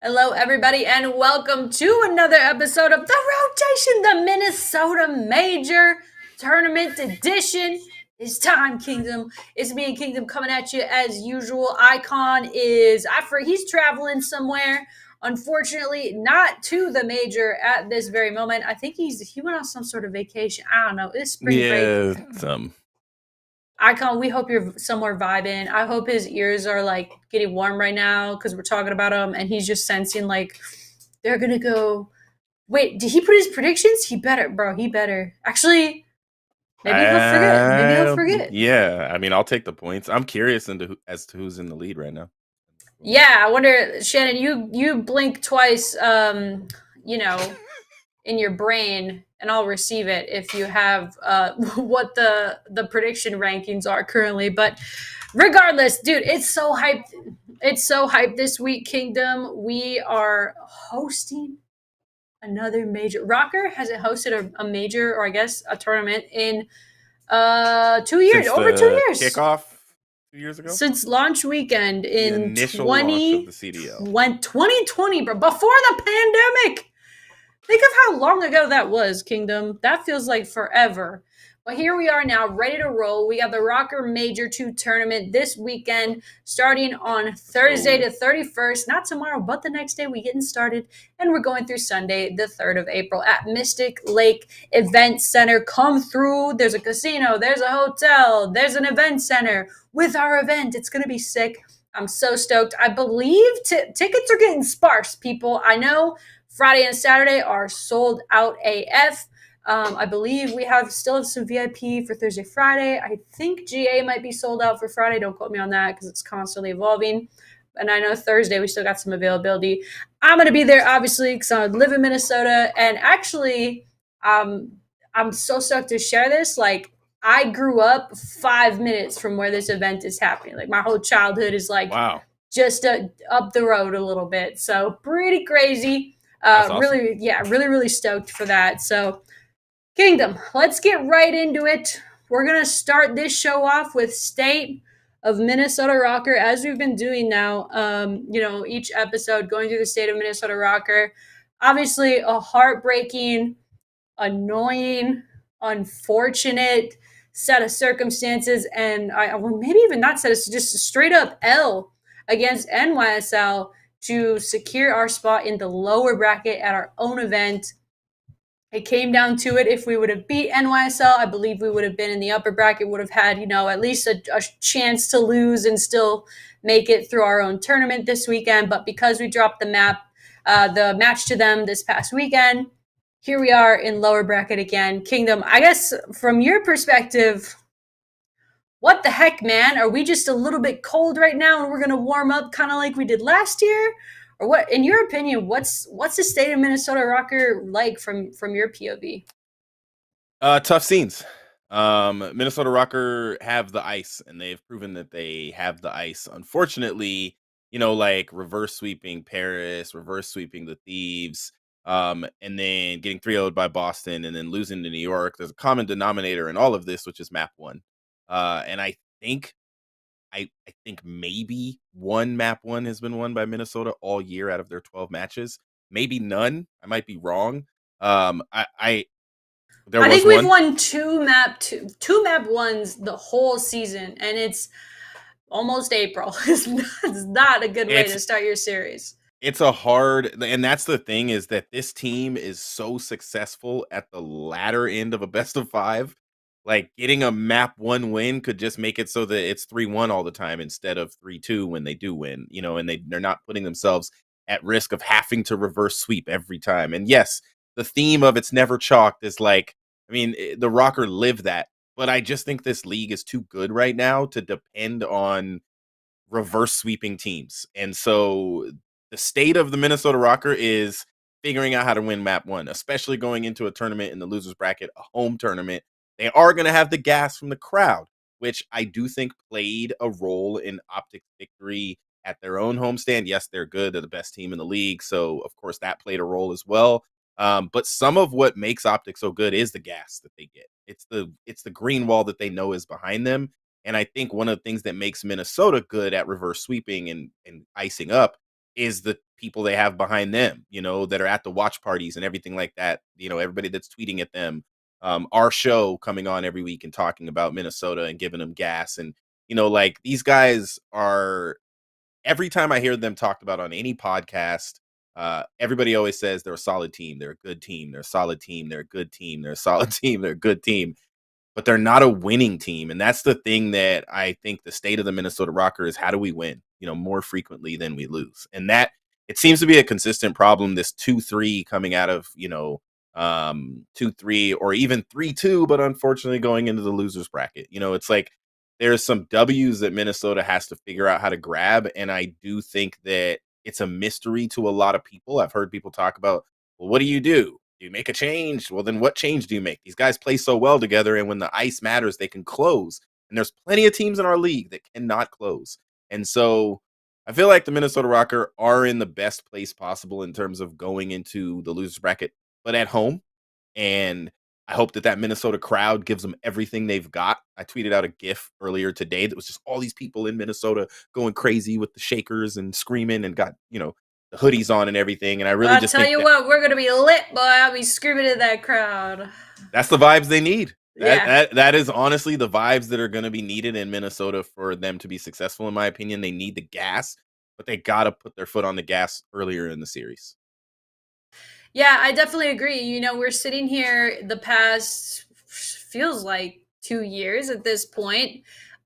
Hello, everybody, and welcome to another episode of The Rotation, the Minnesota Major Tournament Edition. It's time, Kingdom. It's me and Kingdom coming at you as usual. Icon is, he's traveling somewhere. Unfortunately, not to the major at this very moment. I think he went on some sort of vacation. I don't know. It's spring break. Icon, we hope you're somewhere vibing. I hope his ears are like getting warm right now because we're talking about him and he's just sensing like they're gonna go. Wait, did he put his predictions? He better, bro. He better. Actually, maybe he'll forget. Maybe he'll forget. Yeah, I mean, I'll take the points. I'm curious as to who's in the lead right now. Yeah, I wonder, Shannon. You blink twice. In your brain, and I'll receive it if you have what the prediction rankings are currently. But regardless, dude, it's so hyped. It's so hyped this week, Kingdom. We are hosting another major. ROKKR hasn't hosted a major, or I guess a tournament in 2 years. Since over 2 years. Kickoff 2 years ago? Since launch weekend in the initial launch of the CDL. 2020, bro. Before the pandemic. Think of how long ago that was, Kingdom. That feels like forever. But here we are now, ready to roll. We got the ROKKR Major 2 tournament this weekend, starting on Thursday the 31st. Not tomorrow, but the next day. We're getting started. And we're going through Sunday, the 3rd of April at Mystic Lake Event Center. Come through. There's a casino. There's a hotel. There's an event center with our event. It's going to be sick. I'm so stoked. I believe tickets are getting sparse, people. I know Friday and Saturday are sold out AF. I believe we still have some VIP for Thursday, Friday. I think GA might be sold out for Friday. Don't quote me on that because it's constantly evolving. And I know Thursday we still got some availability. I'm going to be there, obviously, because I live in Minnesota. And actually, I'm so stoked to share this. Like, I grew up 5 minutes from where this event is happening. Like, my whole childhood is like just up the road a little bit. So pretty crazy. Awesome. Really stoked for that. So, Kingdom, let's get right into it. We're going to start this show off with State of Minnesota ROKKR, as we've been doing now, each episode going through the State of Minnesota ROKKR. Obviously, a heartbreaking, annoying, unfortunate set of circumstances, and maybe even not set, it's just a straight up L against NYSL to secure our spot in the lower bracket at our own event. It came down to it. If we would have beat NYSL, I believe we would have been in the upper bracket, would have had, at least a chance to lose and still make it through our own tournament this weekend. But because we dropped the match to them this past weekend, here we are in lower bracket again. Kingdom, I guess from your perspective, what the heck, man? Are we just a little bit cold right now and we're going to warm up kind of like we did last year? Or what, in your opinion, what's the State of Minnesota ROKKR like from your POV? Tough scenes. Minnesota ROKKR have the ice, and they've proven that they have the ice. Unfortunately, like reverse sweeping Paris, reverse sweeping the Thieves, and then getting 3-0'd by Boston, and then losing to New York. There's a common denominator in all of this, which is map 1. And I think maybe one map 1 has been won by Minnesota all year out of their 12 matches. Maybe none. I might be wrong. I think we've won two map 1s the whole season, and it's almost April. It's not a good way to start your series. It's a hard, and that's the thing, is that this team is so successful at the latter end of a best of 5. Like, getting a map 1 win could just make it so that it's 3-1 all the time instead of 3-2 when they do win, and they're not putting themselves at risk of having to reverse sweep every time. And yes, the theme of it's never chalked is like, the ROKKR live that, but I just think this league is too good right now to depend on reverse sweeping teams. And so the state of the Minnesota ROKKR is figuring out how to win map 1, especially going into a tournament in the losers bracket, a home tournament. They are going to have the gas from the crowd, which I do think played a role in Optic's victory at their own homestand. Yes, they're good. They're the best team in the league. So, of course, that played a role as well. But some of what makes Optic so good is the gas that they get. It's the green wall that they know is behind them. And I think one of the things that makes Minnesota good at reverse sweeping and icing up is the people they have behind them, that are at the watch parties and everything like that. Everybody that's tweeting at them. Our show coming on every week and talking about Minnesota and giving them gas. And, like these guys are, every time I hear them talked about on any podcast, everybody always says they're a solid team. They're a good team. They're a solid team. They're a good team. They're a solid team. They're a good team, but they're not a winning team. And that's the thing that I think the state of the Minnesota ROKKR is, how do we win, more frequently than we lose? And that, it seems to be a consistent problem, this 2-3 coming out of, 2-3 or even 3-2, but unfortunately going into the losers bracket. It's like there's some W's that Minnesota has to figure out how to grab. And I do think that it's a mystery to a lot of people. I've heard people talk about, well, what do you do? Do you make a change? Well, then what change do you make? These guys play so well together, and when the ice matters, they can close. And there's plenty of teams in our league that cannot close. And so I feel like the Minnesota ROKKR are in the best place possible in terms of going into the losers bracket, but at home. And I hope that Minnesota crowd gives them everything they've got. I tweeted out a GIF earlier today that was just all these people in Minnesota going crazy with the shakers and screaming and got, the hoodies on and everything. And I really just tell think you what, we're gonna be lit, boy. I'll be screaming at that crowd. That's the vibes they need. Yeah. That is honestly the vibes that are going to be needed in Minnesota for them to be successful. In my opinion, they need the gas, but they got to put their foot on the gas earlier in the series. Yeah, I definitely agree. We're sitting here the past, feels like 2 years at this point,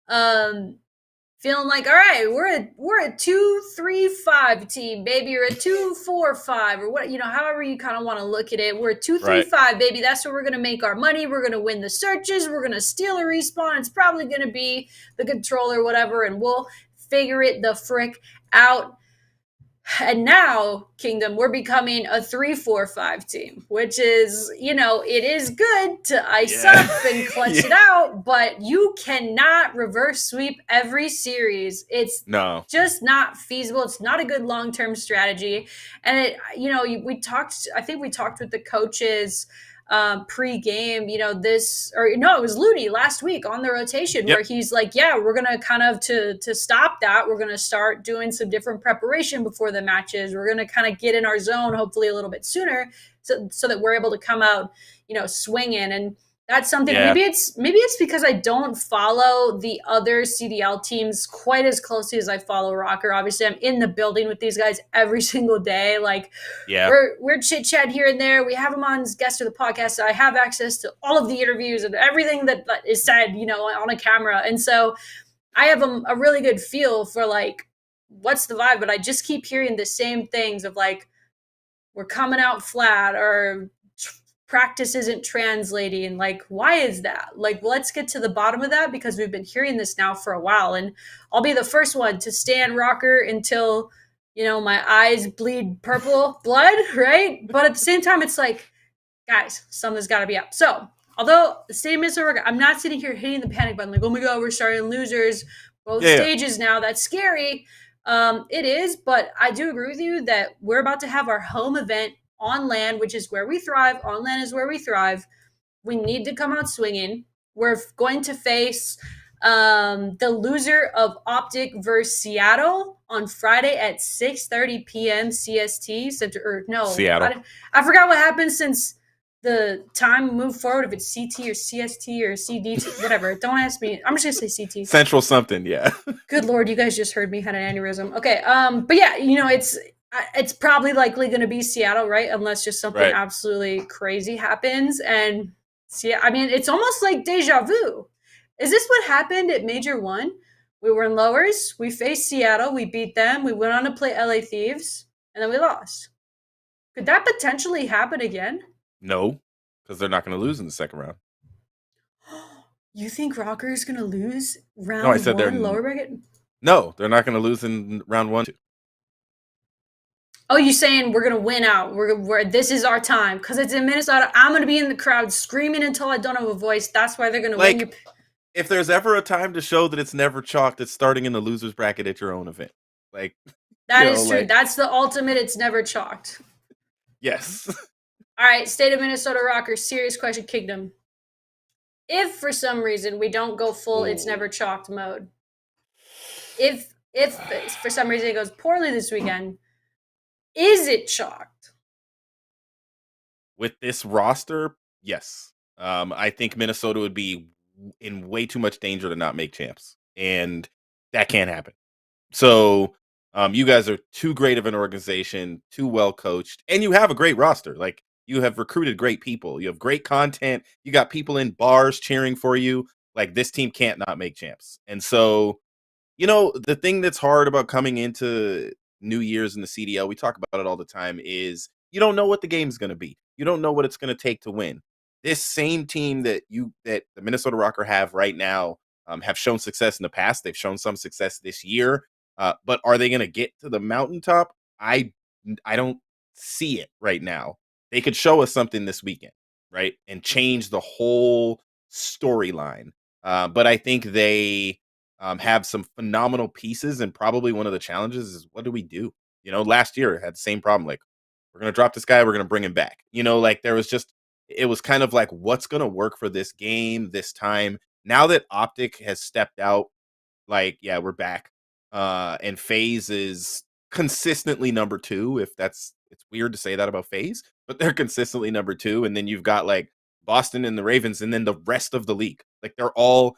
feeling like, all right, we're a 2-3-5 team, baby, or a 2-4-5, or what, however you kind of want to look at it. We're a 2-3-5, baby. That's where we're gonna make our money. We're gonna win the searches. We're gonna steal a respawn. It's probably gonna be the controller, whatever, and we'll figure it the frick out. And now, Kingdom, we're becoming a 3-4-5 team, which is, it is good to ice up and clutch it out, but you cannot reverse sweep every series. It's just not feasible. It's not a good long-term strategy. And I think we talked with the coaches pre-game, it was Looney last week on the rotation where he's like, yeah, we're going to kind of to stop that. We're going to start doing some different preparation before the matches. We're going to kind of get in our zone, hopefully a little bit sooner so that we're able to come out, swinging. And that's something, maybe it's because I don't follow the other CDL teams quite as closely as I follow ROKKR. Obviously, I'm in the building with these guys every single day. Like, we're chit-chat here and there. We have them on as guests of the podcast, so I have access to all of the interviews and everything that is said, on a camera. And so I have a really good feel for, like, what's the vibe, but I just keep hearing the same things of, like, we're coming out flat, or practice isn't translating. Like, why is that? Like, let's get to the bottom of that, because we've been hearing this now for a while. And I'll be the first one to stand ROKKR until, my eyes bleed purple blood, right? But at the same time, it's like, guys, something's got to be up. So, although the same is ROKKR, I'm not sitting here hitting the panic button like, oh my God, we're starting losers, both stages now. That's scary. It is, but I do agree with you that we're about to have our home event on land, which is where we thrive. On land is where we thrive. We need to come out swinging. We're going to face the loser of Optic versus Seattle on Friday at 6:30 p.m. CST. Seattle. I forgot what happened since the time moved forward, if it's CT or CST or CDT, whatever. Don't ask me. I'm just going to say CT. Central something, yeah. Good Lord, you guys just heard me had an aneurysm. Okay, but yeah, it's probably likely going to be Seattle, right? Unless just something absolutely crazy happens. And it's almost like deja vu. Is this what happened at Major 1? We were in lowers. We faced Seattle. We beat them. We went on to play LA Thieves. And then we lost. Could that potentially happen again? No, because they're not going to lose in the second round. You think ROKKR is going to lose round 1 they're lower bracket? No, they're not going to lose in round 1. Oh, you saying we're going to win out. This is our time. Because it's in Minnesota. I'm going to be in the crowd screaming until I don't have a voice. That's why they're going to win. If there's ever a time to show that it's never chalked, it's starting in the losers bracket at your own event. That is true. That's the ultimate. It's never chalked. Yes. All right. State of Minnesota ROKKR. Serious question, Kingdom. If for some reason we don't go full it's never chalked mode, if for some reason it goes poorly this weekend, Is it chalked? With this roster, yes. I think Minnesota would be in way too much danger to not make champs, and that can't happen. So, you guys are too great of an organization, too well coached, and you have a great roster. Like, you have recruited great people. You have great content. You got people in bars cheering for you. Like, this team can't not make champs. And so, the thing that's hard about coming into New Year's in the CDL, we talk about it all the time, is you don't know what the game's going to be. You don't know what it's going to take to win. This same team that the Minnesota ROKKR have right now have shown success in the past. They've shown some success this year, but are they going to get to the mountaintop? I don't see it right now. They could show us something this weekend, right, and change the whole storyline. But I think they have some phenomenal pieces, and probably one of the challenges is, what do we do? Last year had the same problem. Like, we're gonna drop this guy, we're gonna bring him back. Like, there was just, it was kind of like, what's gonna work for this game this time? Now that Optic has stepped out, like, yeah, we're back. And Faze is consistently number two. It's weird to say that about Faze, but they're consistently number two. And then you've got like Boston and the Ravens, and then the rest of the league. Like, they're all,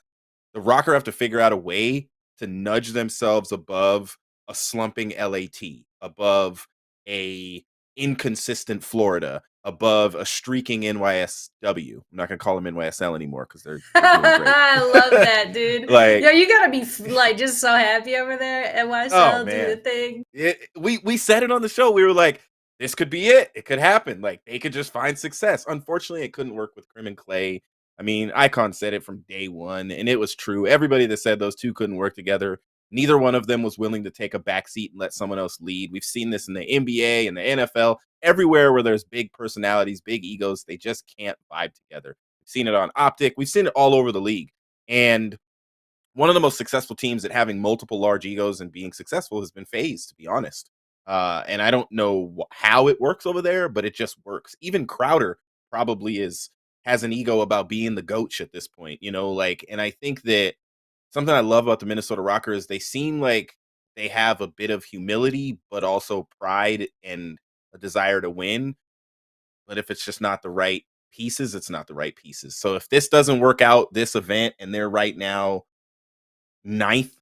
the ROKKR have to figure out a way to nudge themselves above a slumping LAT, above a inconsistent Florida, above a streaking NYSW. I'm not gonna call them NYSL anymore because they're doing great. I love that, dude. Like, Yo, you gotta be like just so happy over there at oh NYSL, do the man, thing. we said it on the show. We were like, this could be it. It could happen. Like, they could just find success. Unfortunately, it couldn't work with Crim and Clay. I mean, Icon said it from day one, and it was true. Everybody that said those two couldn't work together, neither one of them was willing to take a back seat and let someone else lead. We've seen this in the NBA and the NFL, everywhere where there's big personalities, big egos, they just can't vibe together. We've seen it on Optic. We've seen it all over the league. And one of the most successful teams at having multiple large egos and being successful has been Faze, to be honest. And I don't know how it works over there, but it just works. Even Crowder probably has an ego about being the goat at this point, like, and I think that something I love about the Minnesota ROKKR is they seem like they have a bit of humility, but also pride and a desire to win. But if it's just not the right pieces, it's not the right pieces. So if this doesn't work out, this event, and they're right now ninth,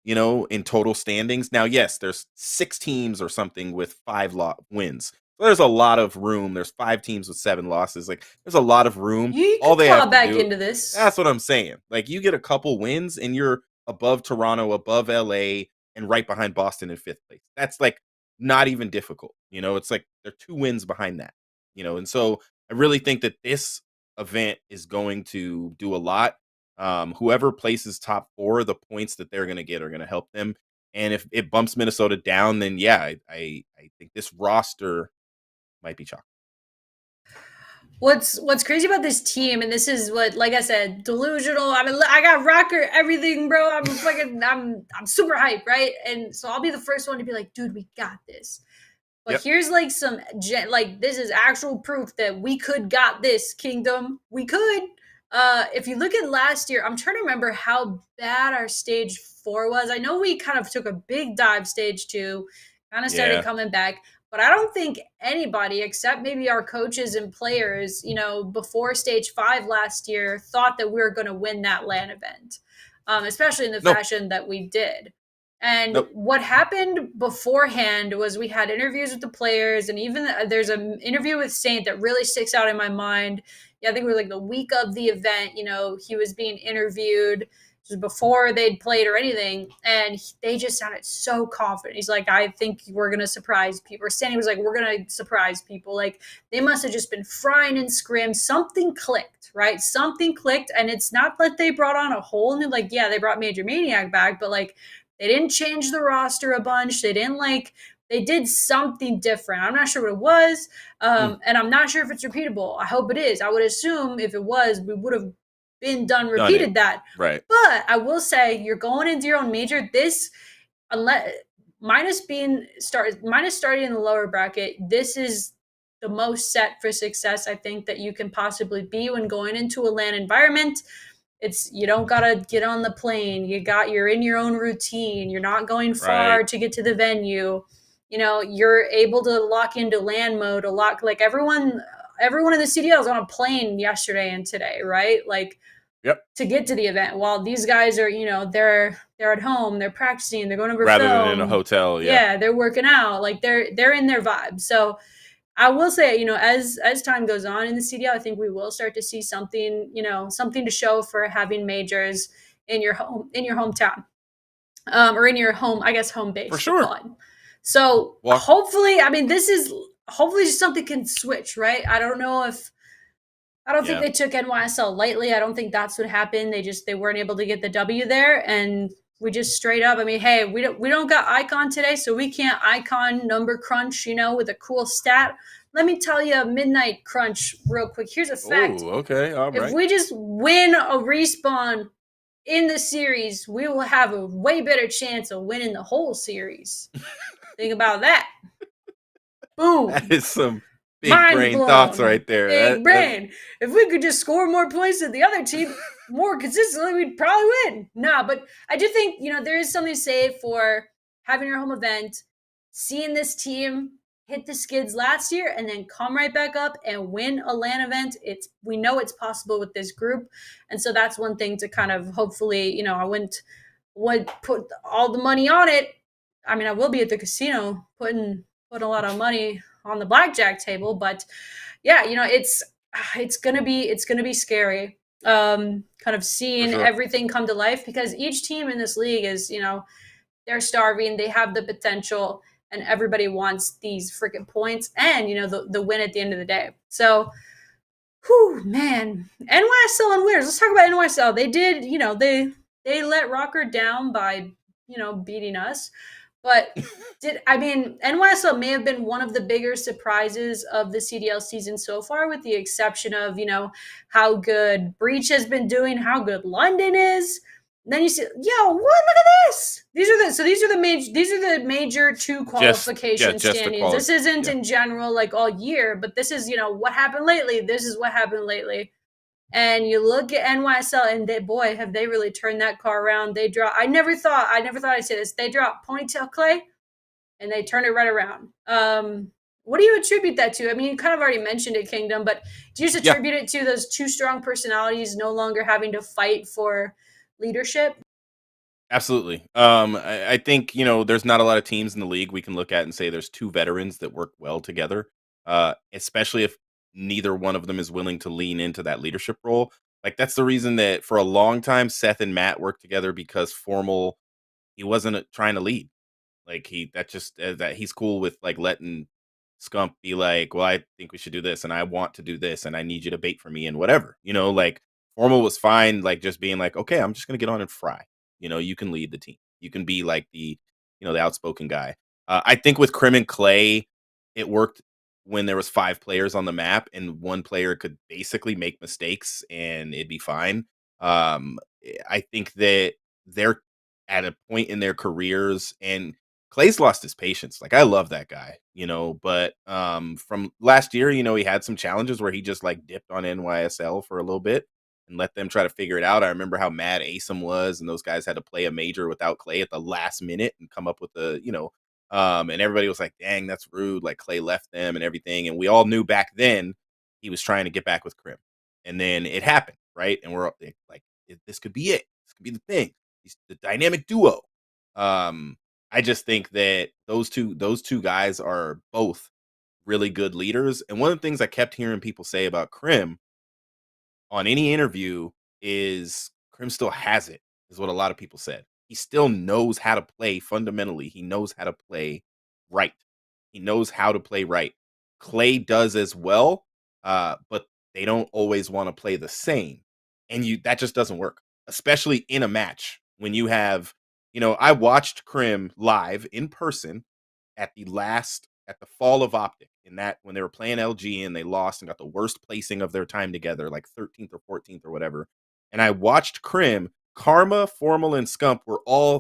in total standings. Now, yes, there's 6 teams or something with 5 wins. So there's a lot of room. There's 5 teams with 7 losses. Like, there's a lot of room. You All could they claw have to back do, into this. that's what I'm saying. Like, you get a couple wins and you're above Toronto, above LA, and right behind Boston in 5th place. That's like not even difficult. It's like they're 2 wins behind that. And so I really think that this event is going to do a lot. Whoever places top 4, the points that they're going to get are going to help them. And if it bumps Minnesota down, then yeah, I think this roster might be chalk. What's crazy about this team, and this is what, like I said, delusional. I mean, I got ROKKR everything, bro. I'm super hyped, right? And so I'll be the first one to be like, dude, we got this. But Yep. here's like this is actual proof that we could got this, Kingdom. We could. If you look at last year, I'm trying to remember how bad our stage 4 was. I know we kind of took a big dive stage 2, kind of started coming back, but I don't think anybody except maybe our coaches and players, before stage 5 last year thought that we were going to win that LAN event, especially in the Nope. fashion that we did. And Nope. what happened beforehand was we had interviews with the players, and even there's an interview with Saint that really sticks out in my mind. Yeah, I think it was like the week of the event. He was being interviewed just before they'd played or anything, and they just sounded so confident. He's like, "I think we're gonna surprise people." Or Sandy was like, "We're gonna surprise people." Like, they must have just been frying in scrim. Something clicked, right? Something clicked, and it's not that they brought on a whole new, like, yeah, they brought Major Maniac back, but like, they didn't change the roster a bunch. They didn't they did something different. I'm not sure what it was. And I'm not sure if it's repeatable. I hope it is. I would assume if it was, we would have been repeated that. Right. But I will say, you're going into your own major. This, unless minus starting in the lower bracket, this is the most set for success I think that you can possibly be when going into a LAN environment. You don't gotta get on the plane. You're in your own routine. You're not going far to get to the venue. you're able to lock into land mode a lot. Like everyone in the CDL is on a plane yesterday and today, right? Like Yep. to get to the event, while these guys are, they're at home, they're practicing, they're going over Rather than in a film. hotel, yeah. Yeah, they're working out, like they're in their vibe. So I will say, as time goes on in the CDL, I think we will start to see something, something to show for having majors in your hometown, or in your home, I guess, home base, For we'll call sure. it. So Well, hopefully, I mean, this is hopefully something can switch, right? I don't think yeah. they took NYSL lightly. I don't think that's what happened. They weren't able to get the W there, and we just straight up. I mean, hey, we don't got icon today, so we can't icon number crunch, with a cool stat. Let me tell you a midnight crunch real quick. Here's a fact: Oh, okay, all if right. we just win a respawn in the series, we will have a way better chance of winning the whole series. Think about that. Boom. That is some big Mind brain thoughts blown. right there. Big brain. If we could just score more points than the other team more consistently, we'd probably win. Nah, but I do think, there is something to say for having your home event, seeing this team hit the skids last year and then come right back up and win a LAN event. We know it's possible with this group. And so that's one thing to kind of hopefully, I would put all the money on it. I mean, I will be at the casino putting a lot of money on the blackjack table, but yeah, it's gonna be scary. Kind of For seeing sure. everything come to life, because each team in this league is, they're starving, they have the potential, and everybody wants these freaking points and, the win at the end of the day. So, whew, man, NYSL and winners. Let's talk about NYSL. They did, they let ROKKR down by, beating us. But NYSL may have been one of the bigger surprises of the CDL season so far, with the exception of, how good Breech has been doing, how good London is. And then you see, what? Look at this. These are the major two qualification just a standings. quality. This isn't in general like all year, but this is, what happened lately. This is what happened lately. And you look at NYSL, and boy, have they really turned that car around. They drop. I never thought I'd say this. They dropped Ponytail Clay, and they turned it right around. What do you attribute that to? I mean, you kind of already mentioned it, Kingdom, but do you just attribute it to those two strong personalities no longer having to fight for leadership? Absolutely. I think, there's not a lot of teams in the league we can look at and say there's two veterans that work well together, especially if neither one of them is willing to lean into that leadership role. Like, that's the reason that for a long time, Seth and Matt worked together, because Formal, he wasn't trying to lead. Like, that he's cool with, like, letting Scump be like, well, I think we should do this, and I want to do this, and I need you to bait for me, and whatever. Like, Formal was fine, like, just being like, okay, I'm just gonna get on and fry. You can lead the team. You can be like the outspoken guy. I think with Crim and Clay, it worked when there was 5 players on the map and one player could basically make mistakes and it'd be fine. I think that they're at a point in their careers, and Clay's lost his patience. Like, I love that guy, but from last year, he had some challenges where he just like dipped on NYSL for a little bit and let them try to figure it out. I remember how mad Asim was, and those guys had to play a major without Clay at the last minute and come up with and everybody was like, dang, that's rude. Like, Clay left them and everything. And we all knew back then he was trying to get back with Crim. And then it happened, right? And we're like, this could be it. This could be the thing. He's the dynamic duo. I just think that those two guys are both really good leaders. And one of the things I kept hearing people say about Crim on any interview is Crim still has it, is what a lot of people said. He still knows how to play fundamentally. He knows how to play right. He knows how to play right. Clay does as well, but they don't always want to play the same. And that just doesn't work, especially in a match when you have, I watched Crim live in person at the fall of Optic, in that when they were playing LG and they lost and got the worst placing of their time together, like 13th or 14th or whatever. And I watched Crim, Karma, Formal, and Scump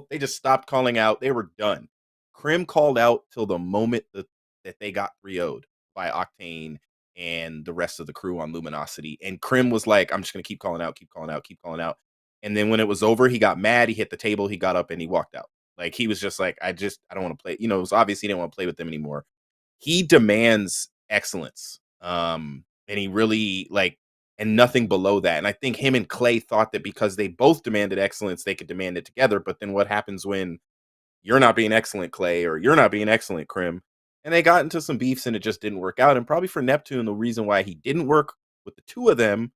they just stopped calling out. They were done. Crim called out till the moment that they got 3-0'd by Octane and the rest of the crew on Luminosity. And Crim was like, I'm just going to keep calling out, keep calling out, keep calling out. And then when it was over, he got mad. He hit the table. He got up and he walked out. Like he was just like, I don't want to play. It was obvious he didn't want to play with them anymore. He demands excellence. And he really and nothing below that. And I think him and Clay thought that because they both demanded excellence, they could demand it together. But then what happens when you're not being excellent, Clay, or you're not being excellent, Krim? And they got into some beefs and it just didn't work out. And probably for Neptune, the reason why he didn't work with the two of them,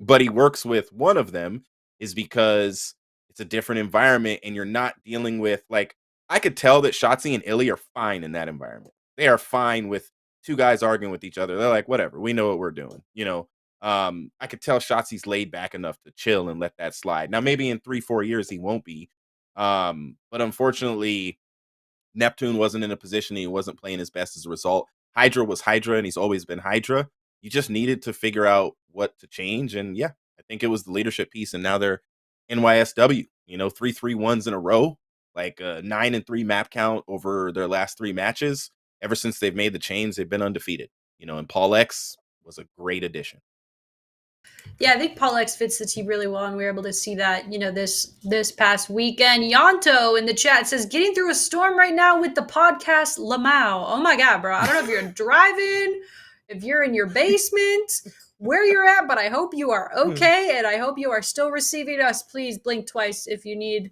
but he works with one of them, is because it's a different environment and you're not dealing with I could tell that Shotzi and Illy are fine in that environment. They are fine with two guys arguing with each other. They're like, whatever, we know what we're doing. I could tell Shotzi's laid back enough to chill and let that slide. Now, maybe in 3-4 years he won't be. But unfortunately, Neptune wasn't in a position, he wasn't playing his best as a result. Hydra was Hydra, and he's always been Hydra. You just needed to figure out what to change. And yeah, I think it was the leadership piece. And now they're NYSW, 3-3-1s in a row, 9-3 map count over their last 3 matches. Ever since they've made the change, they've been undefeated. And Paul X was a great addition. Yeah, I think Paul X fits the team really well, and we were able to see that, this past weekend. Yanto in the chat says, getting through a storm right now with the podcast Lamau. Oh my God, bro. I don't know if you're driving, if you're in your basement, where you're at, but I hope you are okay, and I hope you are still receiving us. Please blink twice if you need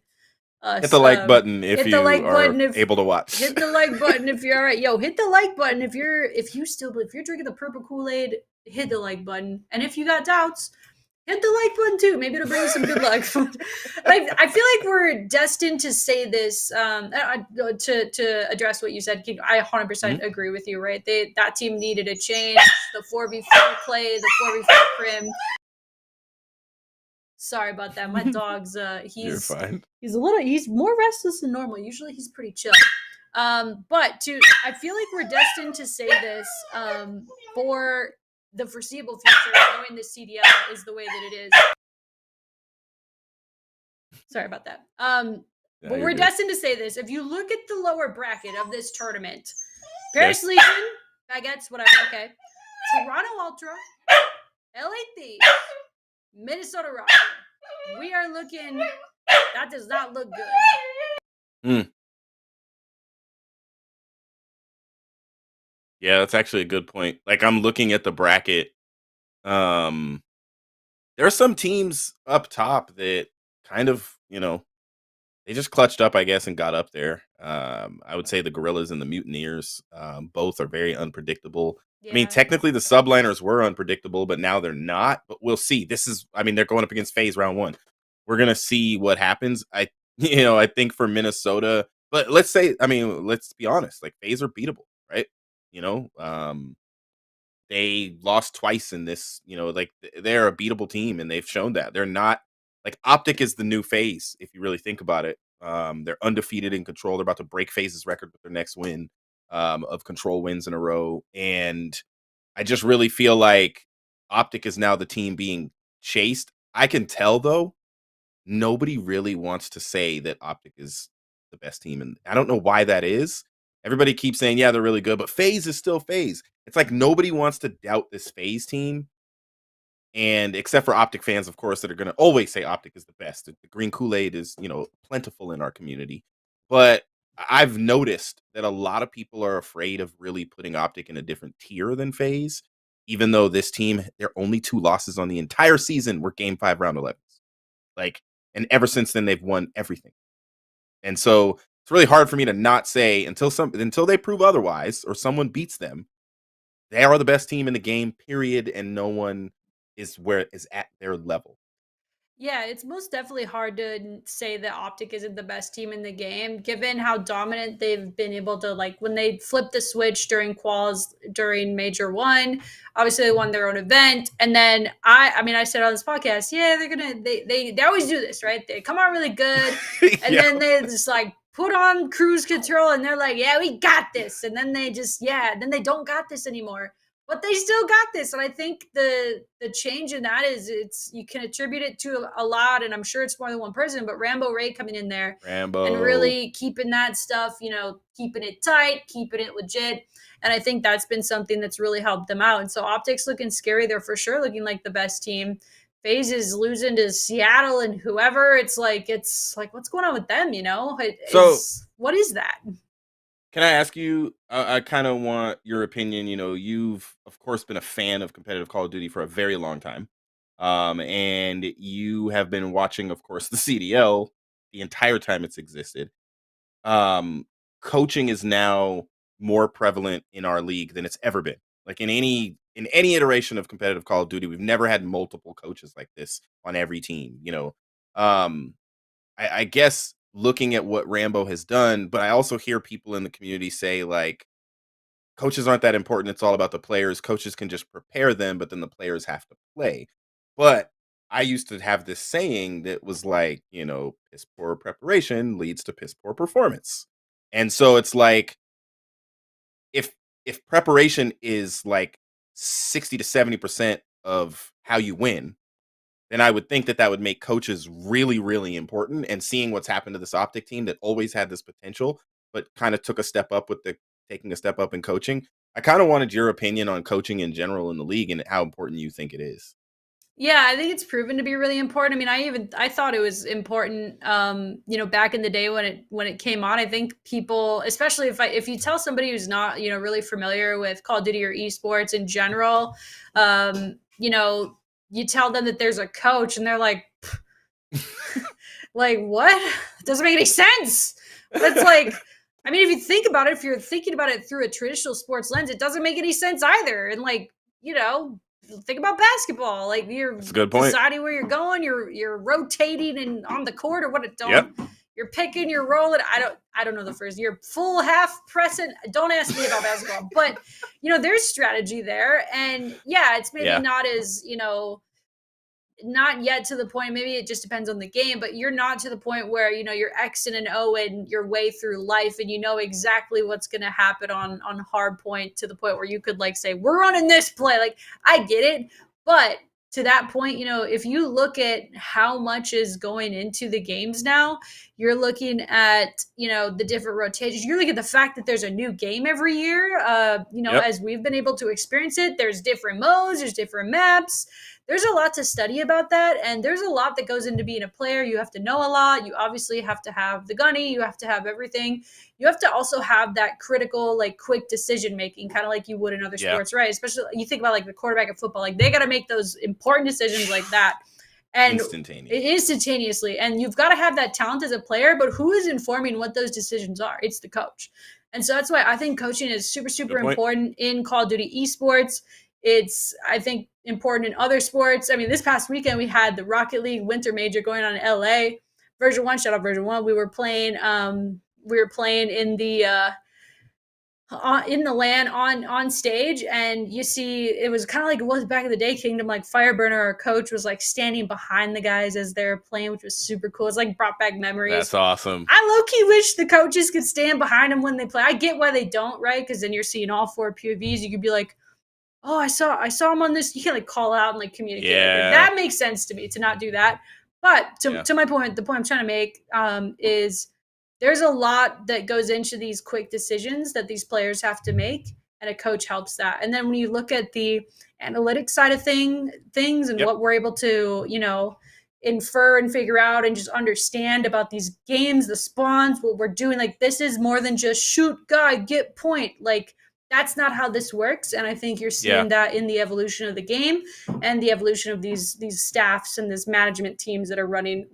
us. Hit the like button if you are able to watch. Hit the like button if you're all right. Yo, hit the like button if you're drinking the purple Kool-Aid. Hit the like button, and if you got doubts, hit the like button too. Maybe it'll bring you some good luck. I feel like we're destined to say this. To address what you said, I 100% agree with you. Right? That team needed a change. The 4v4 play, the 4v4 Krim. Sorry about that. My dog's You're fine. He's more restless than normal. Usually he's pretty chill. I feel like we're destined to say this for the foreseeable future, knowing the CDL is the way that it is. Sorry about that. But we're destined to say this. If you look at the lower bracket of this tournament, Paris Legion, Baguettes, whatever, okay. Toronto Ultra, LA Thieves, Minnesota ROKKR. We are looking, that does not look good. Yeah, that's actually a good point. I'm looking at the bracket. There are some teams up top that kind of, they just clutched up, I guess, and got up there. I would say the Gorillas and the Mutineers, both are very unpredictable. Yeah. I mean, technically the Subliners were unpredictable, but now they're not. But we'll see. They're going up against Faze round 1. We're gonna see what happens. I think for Minnesota, but let's be honest, Faze are beatable, right? They lost twice in this, they're a beatable team, and they've shown that. They're not Optic is the new Faze, if you really think about it. They're undefeated in Control. They're about to break Faze's record with their next win of Control wins in a row. And I just really feel like Optic is now the team being chased. I can tell, though, nobody really wants to say that Optic is the best team. And I don't know why that is. Everybody keeps saying, yeah, they're really good, but Faze is still Faze. It's like nobody wants to doubt this Faze team. And except for Optic fans, of course, that are going to always say Optic is the best. The green Kool-Aid is, plentiful in our community. But I've noticed that a lot of people are afraid of really putting Optic in a different tier than Faze, even though this team, their only 2 losses on the entire season were Game 5 round 11s. And ever since then, they've won everything. And so it's really hard for me to not say until they prove otherwise or someone beats them, they are the best team in the game, period. And no one is at their level. Yeah, it's most definitely hard to say that Optic isn't the best team in the game, given how dominant they've been able to, when they flipped the switch during quals during Major 1, obviously they won their own event. And then I said on this podcast, yeah, they always do this, right? They come out really good. And then they just put on cruise control and they're like, yeah, we got this. And then they then they don't got this anymore. But they still got this. And I think the change in that is you can attribute it to a lot, and I'm sure it's more than one person, but Rambo Ray coming in there and really keeping that stuff, keeping it tight, keeping it legit. And I think that's been something that's really helped them out. And so Optic's looking scary. They're for sure looking like the best team. Faze is losing to Seattle and whoever. It's like what's going on with them? So What is that? can I ask you? I kind of want your opinion. You've of course been a fan of competitive Call of Duty for a very long time, and you have been watching, of course, the CDL the entire time it's existed. um, Coaching is now more prevalent in our league than it's ever been. Like in any iteration of competitive Call of Duty, we've never had multiple coaches like this on every team. Um, I guess looking at what Rambo has done, but I also hear people in the community say like coaches aren't that important. It's all about the players. Coaches can just prepare them, but then the players have to play. But I used to have this saying that was like, piss poor preparation leads to piss poor performance. And so it's like if if preparation is like 60 to 70% of how you win, then I would think that that would make coaches really, really important. And seeing what's happened to this Optic team that always had this potential, but kind of took a step up with the taking a step up in coaching. I kind of wanted your opinion on coaching in general in the league and how important you think it is. Yeah, I think it's proven to be really important. I mean, I thought it was important back in the day when it came on. I think people, especially if you tell somebody who's not, really familiar with Call of Duty or esports in general, you tell them that there's a coach and they're like like what? It doesn't make any sense. That's like I mean, if you think about it, if you're thinking about it through a traditional sports lens, it doesn't make any sense either. And think about basketball. Like you're That's a good point. deciding where you're going, you're rotating and on the court or what it Yep. don't. You're picking, you're rolling. I don't know the first. You're full half pressing. Don't ask me about basketball, but there's strategy there, and yeah, it's maybe Yeah. not as not yet to the point, maybe it just depends on the game, but you're not to the point where you're Xing and Oing your way through life and you know exactly what's going to happen on hard point, to the point where you could like say we're running this play. Like I get it, but to that point, if you look at how much is going into the games now, you're looking at the different rotations, you're looking at the fact that there's a new game every year. Yep. As we've been able to experience it, there's different modes, there's different maps, there's a lot to study about that, and there's a lot that goes into being a player. You have to know a lot. You obviously have to have the gunny, you have to have everything. You have to also have that critical, like quick decision making, kind of like you would in other Yeah. sports, right? Especially you think about like the quarterback of football, like they got to make those important decisions like that, and instantaneously, and you've got to have that talent as a player, but who is informing what those decisions are? It's the coach. And so that's why I think coaching is super, super important in Call of Duty esports. It's, I think, important in other sports. I mean, this past weekend we had the Rocket League Winter Major going on in LA. Version 1, shout out Version 1. We were playing in the LAN on stage, and you see it was kind of like it was back in the day Kingdom. Like Fireburner, our coach, was like standing behind the guys as they're playing, which was super cool. It's like brought back memories. That's awesome. I low-key wish the coaches could stand behind them when they play. I get why they don't, right? Because then you're seeing all 4 POVs. You could be like, oh, I saw him on this. You can't like call out and like communicate. Yeah. That makes sense to me to not do that. But to my point, the point I'm trying to make is there's a lot that goes into these quick decisions that these players have to make, and a coach helps that. And then when you look at the analytics side of things and what we're able to, infer and figure out and just understand about these games, the spawns, what we're doing, like this is more than just shoot guy, get point. Like that's not how this works. And I think you're seeing that in the evolution of the game and the evolution of these staffs and these management teams that are running,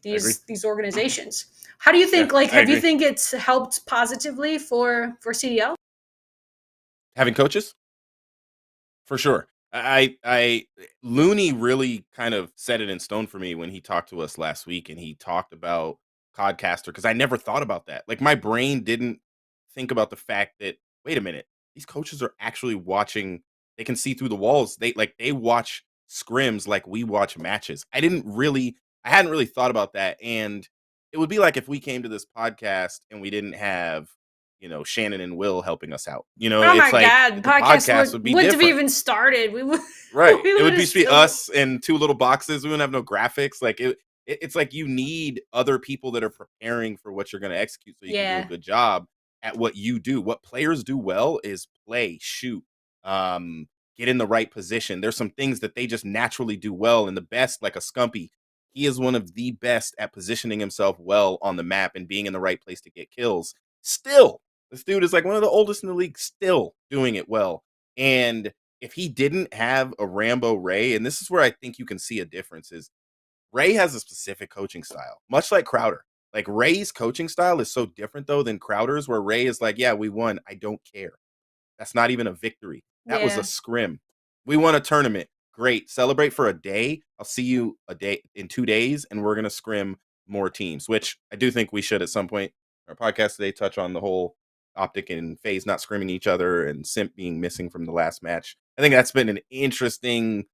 these organizations. How do you think, have you think it's helped positively for CDL? Having coaches? For sure. I Looney really kind of set it in stone for me when he talked to us last week and he talked about Codcaster, because I never thought about that. Like my brain didn't think about the fact that wait a minute, these coaches are actually watching. They can see through the walls. They watch scrims like we watch matches. I hadn't really thought about that. And it would be like if we came to this podcast and we didn't have Shannon and Will helping us out. Oh It's my like God, the podcast would be wouldn't different. have even started. We would Right. It would just be us and 2 little boxes. We wouldn't have no graphics. Like it's like you need other people that are preparing for what you're going to execute so you can do a good job at what you do. What players do well is play, shoot, get in the right position. There's some things that they just naturally do well. And the best, like a Scumpy, he is one of the best at positioning himself well on the map and being in the right place to get kills. Still, this dude is like one of the oldest in the league, still doing it well. And if he didn't have a Rambo Ray, and this is where I think you can see a difference, is Ray has a specific coaching style, much like Crowder. Like Ray's coaching style is so different though than Crowder's, where Ray is like, yeah, we won. I don't care. That's not even a victory. That was a Yeah. scrim. We won a tournament. Great. Celebrate for a day. I'll see you a day in 2 days, and we're gonna scrim more teams, which I do think we should at some point. Our podcast today touch on the whole Optic and Faze not scrimming each other and Simp being missing from the last match. I think that's been an interesting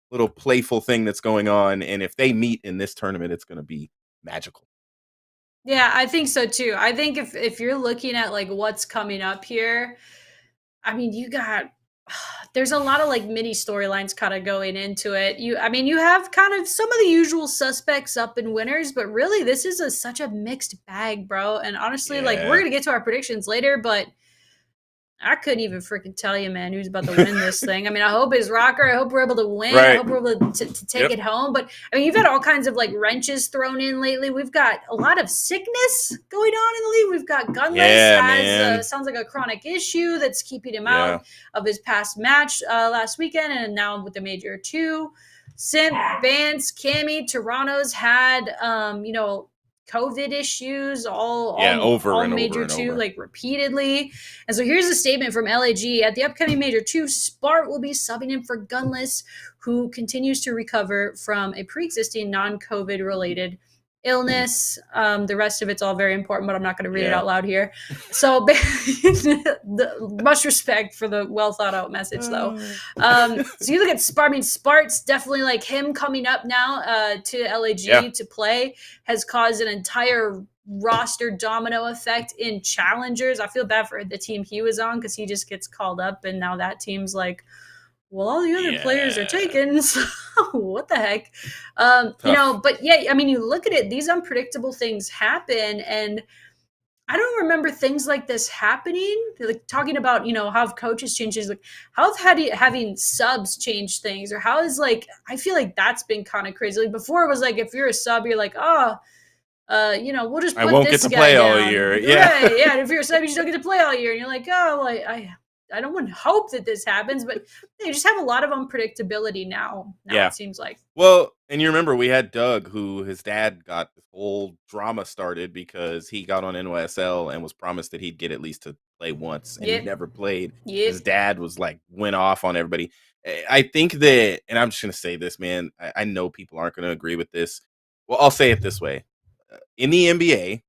little playful thing that's going on. And if they meet in this tournament, it's gonna be magical. Yeah, I think so too. I think if you're looking at like what's coming up here, I mean, you got there's a lot of like mini storylines kind of going into it. You have kind of some of the usual suspects up in winners, but really this is such a mixed bag, bro. And honestly, like we're Yeah. gonna get to our predictions later, but I couldn't even freaking tell you, man, who's about to win this thing. I mean, I hope it's ROKKR. I hope we're able to win. I Right. hope we're able to take it home. But I mean, you've had all kinds of like wrenches thrown in lately. We've got a lot of sickness going on in the league. We've got Gunless has sounds like a chronic issue that's keeping him out of his past match last weekend, and now with the Major 2. Simp, Vance, Cammy, Toronto's had COVID issues all Major 2 like repeatedly. And so here's a statement from LAG. At the upcoming Major 2, Spart will be subbing in for Gunless, who continues to recover from a pre-existing non-COVID related illness. The rest of it's all very important, but I'm not going to read it out loud here. So much respect for the well thought out message though. So you look at Spart. I mean, Spart's definitely like him coming up now to LAG to play has caused an entire roster domino effect in challengers. I feel bad for the team he was on because he just gets called up and now that team's like, well, all the other players are taken, so what the heck? But yeah, I mean, you look at it, these unpredictable things happen, and I don't remember things like this happening. Like talking about, how coaches changes, like how having subs change things, or how is like, I feel like that's been kind of crazy. Like before it was like, if you're a sub, you're like, we'll just put I won't this get to guy play down. all year. Yeah. Yeah. And if you're a sub, you just don't get to play all year. And you're like, oh, well, I don't want to hope that this happens, but they just have a lot of unpredictability now it seems like. Well, and you remember we had Doug, who his dad got this whole drama started because he got on NYSL and was promised that he'd get at least to play once, and he never played. His dad was like, went off on everybody. I think that, and I'm just going to say this, man, I know people aren't going to agree with this. Well, I'll say it this way. In the NBA,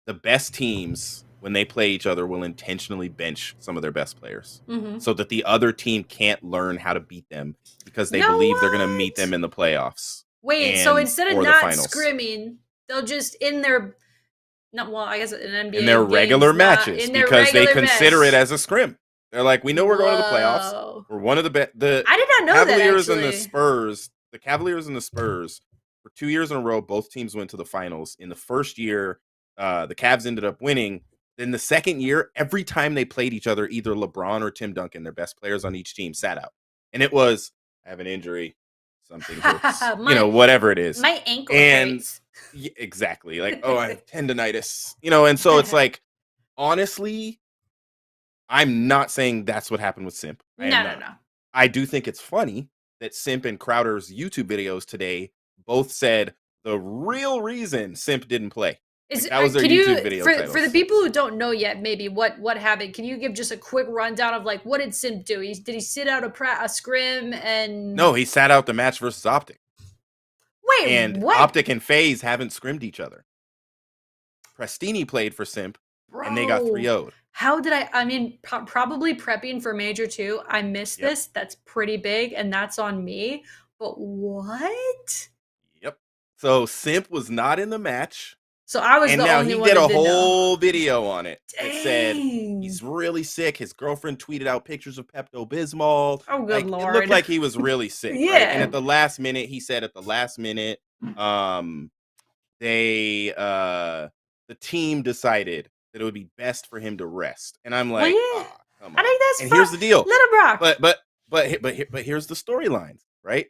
the best teams, when they play each other, will intentionally bench some of their best players so that the other team can't learn how to beat them because they believe they're going to meet them in the playoffs. Wait, so instead of not scrimming, they'll just in their I guess in NBA in their regular matches because they consider it as a scrim. They're like, we know we're going to the playoffs. We're one of the best. I did not know Cavaliers that, and the Spurs. The Cavaliers and the Spurs, for 2 years in a row, both teams went to the finals. In the first year, the Cavs ended up winning. Then the second year, every time they played each other, either LeBron or Tim Duncan, their best players on each team, sat out. And it was, I have an injury, something hurts, whatever it is. My ankle hurts. Yeah, exactly. Like, I have tendonitis, and so it's like, honestly, I'm not saying that's what happened with Simp. No. I do think it's funny that Simp and Crowder's YouTube videos today both said the real reason Simp didn't play. That was their YouTube video for the people who don't know yet, maybe what happened. Can you give just a quick rundown of like what did Simp do? Did he sit out a scrim and? No, he sat out the match versus Optic. Wait, and what? Optic and Faze haven't scrimmed each other. Prestini played for Simp, and they got 3-0'd. How did I mean, probably prepping for Major 2. I missed this. That's pretty big, and that's on me. But what? Yep. So Simp was not in the match. So I was the only one. And now he did a whole video on it. Dang. It said he's really sick. His girlfriend tweeted out pictures of Pepto-Bismol. Oh, good Lord. It looked like he was really sick. Yeah. Right? And at the last minute, he said the team decided that it would be best for him to rest. And I'm like, come on. I think that's and here's the deal. Let him rock. But But here's the storylines, right?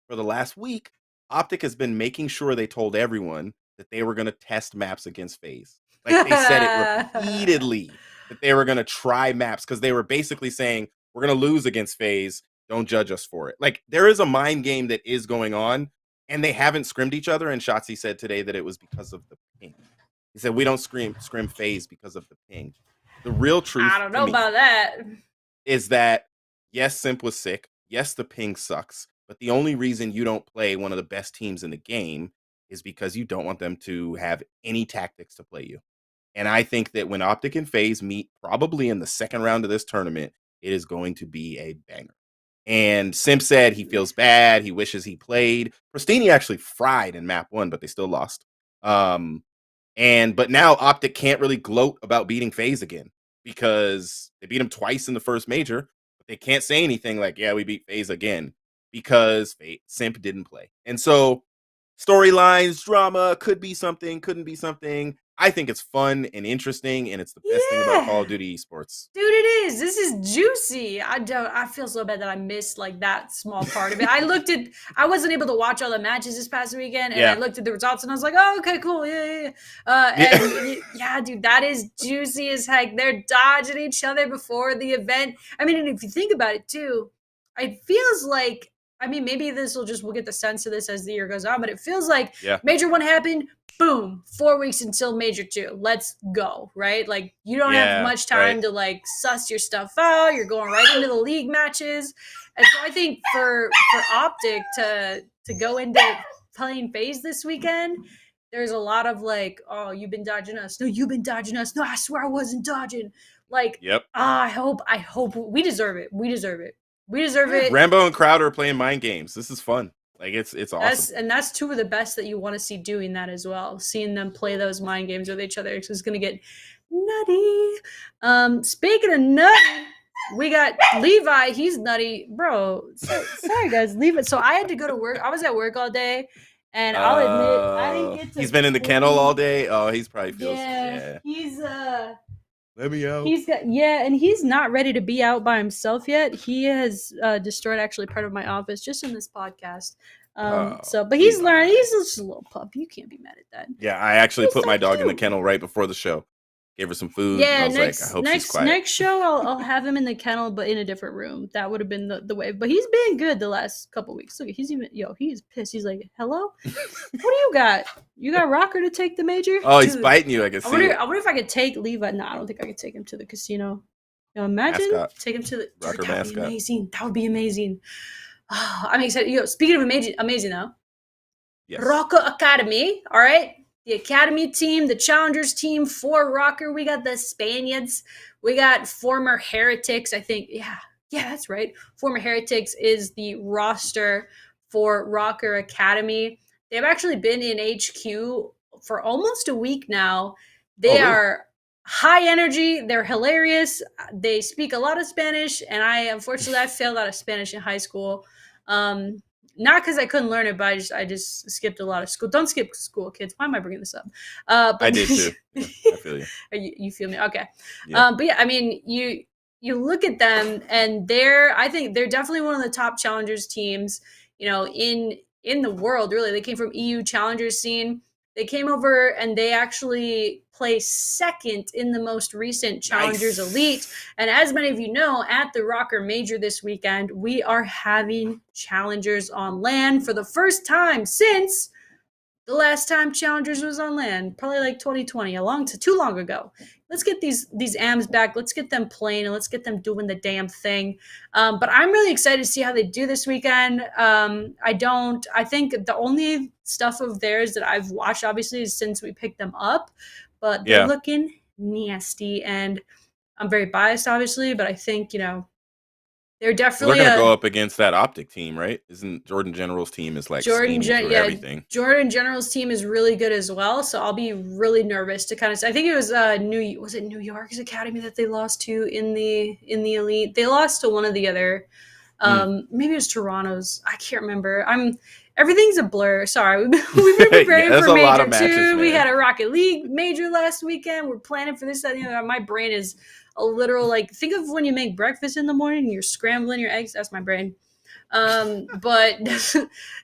For the last week, Optic has been making sure they told everyone that they were going to test maps against Faze. Like they said it repeatedly that they were going to try maps because they were basically saying, we're going to lose against Faze. Don't judge us for it. Like there is a mind game that is going on, and they haven't scrimmed each other. And Shotzi said today that it was because of the ping. He said, we don't scrim Faze because of the ping. The real truth I don't know about that. is that yes, Simp was sick. Yes, the ping sucks. But the only reason you don't play one of the best teams in the game is because you don't want them to have any tactics to play you. And I think that when Optic and Faze meet probably in the second round of this tournament, it is going to be a banger. And Simp said he feels bad. He wishes he played. Pristini actually fried in map 1, but they still lost. But now Optic can't really gloat about beating Faze again because they beat him twice in the first major, but they can't say anything like, yeah, we beat Faze again because Simp didn't play. And so storylines, drama, could be something, couldn't be something. I think it's fun and interesting, and it's the best thing about Call of Duty esports. Dude, it is. This is juicy. I feel so bad that I missed like that small part of it. I wasn't able to watch all the matches this past weekend, and I looked at the results, and I was like, oh, okay, cool, yeah. Dude, that is juicy as heck. They're dodging each other before the event. I mean, and if you think about it too, it feels like, I mean, maybe we'll get the sense of this as the year goes on, but it feels like Major 1 happened, boom, 4 weeks until Major 2. Let's go, right? Like, you don't have much time to, like, suss your stuff out. You're going right into the league matches. And so I think for Optic to go into playing Faze this weekend, there's a lot of, like, oh, you've been dodging us. No, you've been dodging us. No, I swear I wasn't dodging. Like, I hope we deserve it. We deserve it. We deserve it. Rambo and Crowder are playing mind games. This is fun. Like it's awesome. That's two of the best that you want to see doing that as well. Seeing them play those mind games with each other. It's going to get nutty. Speaking of nutty, we got Levi. He's nutty, bro. Sorry guys, Levi. So I had to go to work. I was at work all day, and I'll admit I didn't get to. He's been in the kennel all day. Oh, he's probably feels. Yeah. He's Let me out. And he's not ready to be out by himself yet. He has destroyed actually part of my office just in this podcast. But he's learning. He's just a little pup. You can't be mad at that. Yeah, I actually put my dog in the kennel right before the show. Gave her some food. Yeah, and I was like, I hope she's quiet. Next show, I'll have him in the kennel, but in a different room. That would have been the way. But he's been good the last couple weeks. Look, he's pissed. He's like, hello? What do you got? You got ROKKR to take the major? Oh, he's biting you. I can see I wonder if I could take Levi. No, I don't think I could take him to the casino. Imagine take him to the ROKKR that would be amazing. That would be amazing. Oh, I'm excited. Speaking of amazing though. Yes. ROKKR Academy. All right. The Academy team, the Challengers team for ROKKR. We got the Spaniards. We got former Heretics, I think. Yeah, that's right. Former Heretics is the roster for ROKKR Academy. They've actually been in HQ for almost a week now. They are high energy. They're hilarious. They speak a lot of Spanish, and I failed out of Spanish in high school. Not because I couldn't learn it, but I just skipped a lot of school. Don't skip school, kids. Why am I bringing this up? I did too. Yeah, I feel you. You feel me? Okay. Yeah. But yeah, I mean, you look at them, and I think they're definitely one of the top Challengers teams, in the world. Really, they came from EU Challengers scene. They came over and they actually placed second in the most recent Challengers Elite. And as many of you know, at the ROKKR Major this weekend, we are having Challengers on LAN for the first time since the last time Challengers was on LAN, probably like 2020, too long ago. Let's get these AMs back. Let's get them playing and let's get them doing the damn thing. But I'm really excited to see how they do this weekend. I think the only stuff of theirs that I've watched, obviously, is since we picked them up. But they're looking nasty. And I'm very biased, obviously, but I think, they're definitely they're going to go up against that Optic team, right? Isn't Jordan General's team is like everything? Jordan General's team is really good as well, so I'll be really nervous to kind of. I think it was New York's Academy that they lost to in the Elite. They lost to one of the other. Maybe it was Toronto's. I can't remember. Everything's a blur. Sorry, we've been preparing for Major 2. We had a Rocket League Major last weekend. We're planning for this. My brain is a literal, like, think of when you make breakfast in the morning and you're scrambling your eggs. That's my brain. But that's,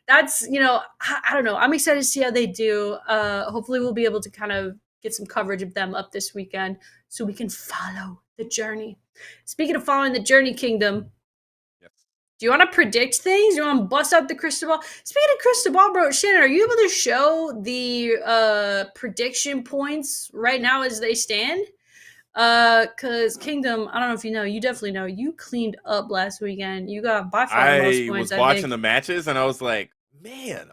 I don't know. I'm excited to see how they do. Hopefully we'll be able to kind of get some coverage of them up this weekend so we can follow the journey. Speaking of following the journey, Kingdom, do you want to predict things? Do you want to bust out the crystal ball? Speaking of crystal ball, bro, Shannon, are you able to show the prediction points right now as they stand? Because Kingdom, I don't know if you know, you definitely know, you cleaned up last weekend. You got by far the most points. I was watching the matches and I was like, man,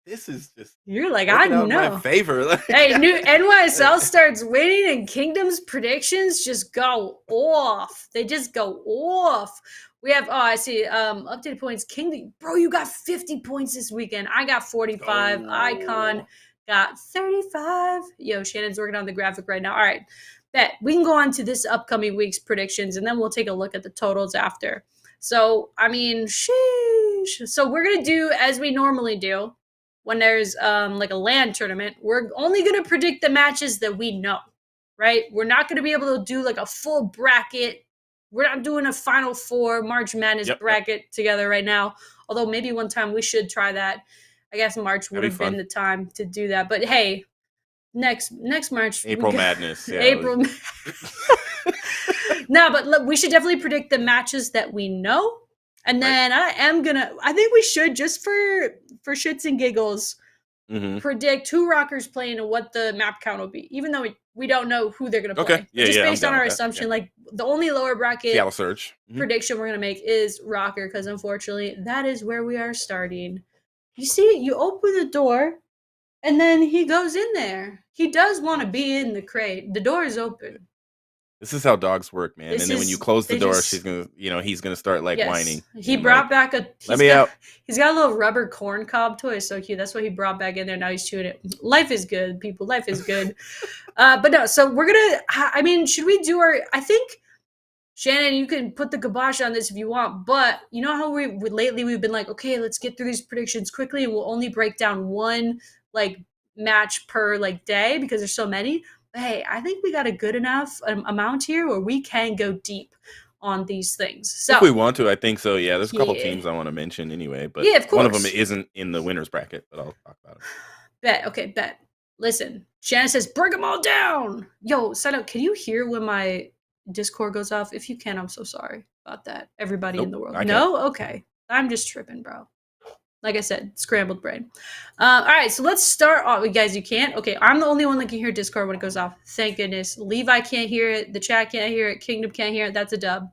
this is just. You're like, I know. In my favor. Hey, new NYSL starts winning and Kingdom's predictions just go off. They just go off. We have, I see, updated points. Kingdom, bro, you got 50 points this weekend. I got 45. Icon got 35. Yo, Shannon's working on the graphic right now. All right, bet we can go on to this upcoming week's predictions and then we'll take a look at the totals after. So, I mean, sheesh. So we're going to do as we normally do when there's like a LAN tournament. We're only going to predict the matches that we know, right? We're not going to be able to do like a full bracket. We're not doing a Final Four March Madness bracket together right now. Although maybe one time we should try that. I guess March would have been the time to do that. But hey, next March. April Madness. Yeah, April. No, but look, we should definitely predict the matches that we know. And then I think we should, just for shits and giggles, predict who ROKKR's playing and what the map count will be, even though we don't know who they're going to play. Okay. Yeah, just based on our assumption. Like, the only lower bracket Seattle Surge prediction we're going to make is ROKKR, because unfortunately, that is where we are starting. You see, you open the door, and then he goes in there. He does want to be in the crate. The door is open. This is how dogs work, man. And then when you close the door, he's gonna start like whining. He brought back let me out. He's got a little rubber corn cob toy. It's so cute. That's what he brought back in there. Now he's chewing it. Life is good, people. Life is good. But no, so we're gonna. I mean, should we do our? I think Shannon, you can put the kibosh on this if you want. But you know how lately we've been like, okay, let's get through these predictions quickly, and we'll only break down one like match per like day because there's so many. Hey, I think we got a good enough amount here where we can go deep on these things. So if we want to, I think so. Yeah, there's a couple teams I want to mention anyway, but of course. One of them isn't in the winners bracket, but I'll talk about it. Bet. Listen, Shannon says, bring them all down. Yo, side note, can you hear when my Discord goes off? If you can, I'm so sorry about that. Everybody in the world. No? Okay. I'm just tripping, bro. Like I said, scrambled brain. All right, so let's start off. Guys, you can't? Okay, I'm the only one that can hear Discord when it goes off. Thank goodness. Levi can't hear it. The chat can't hear it. Kingdom can't hear it. That's a dub.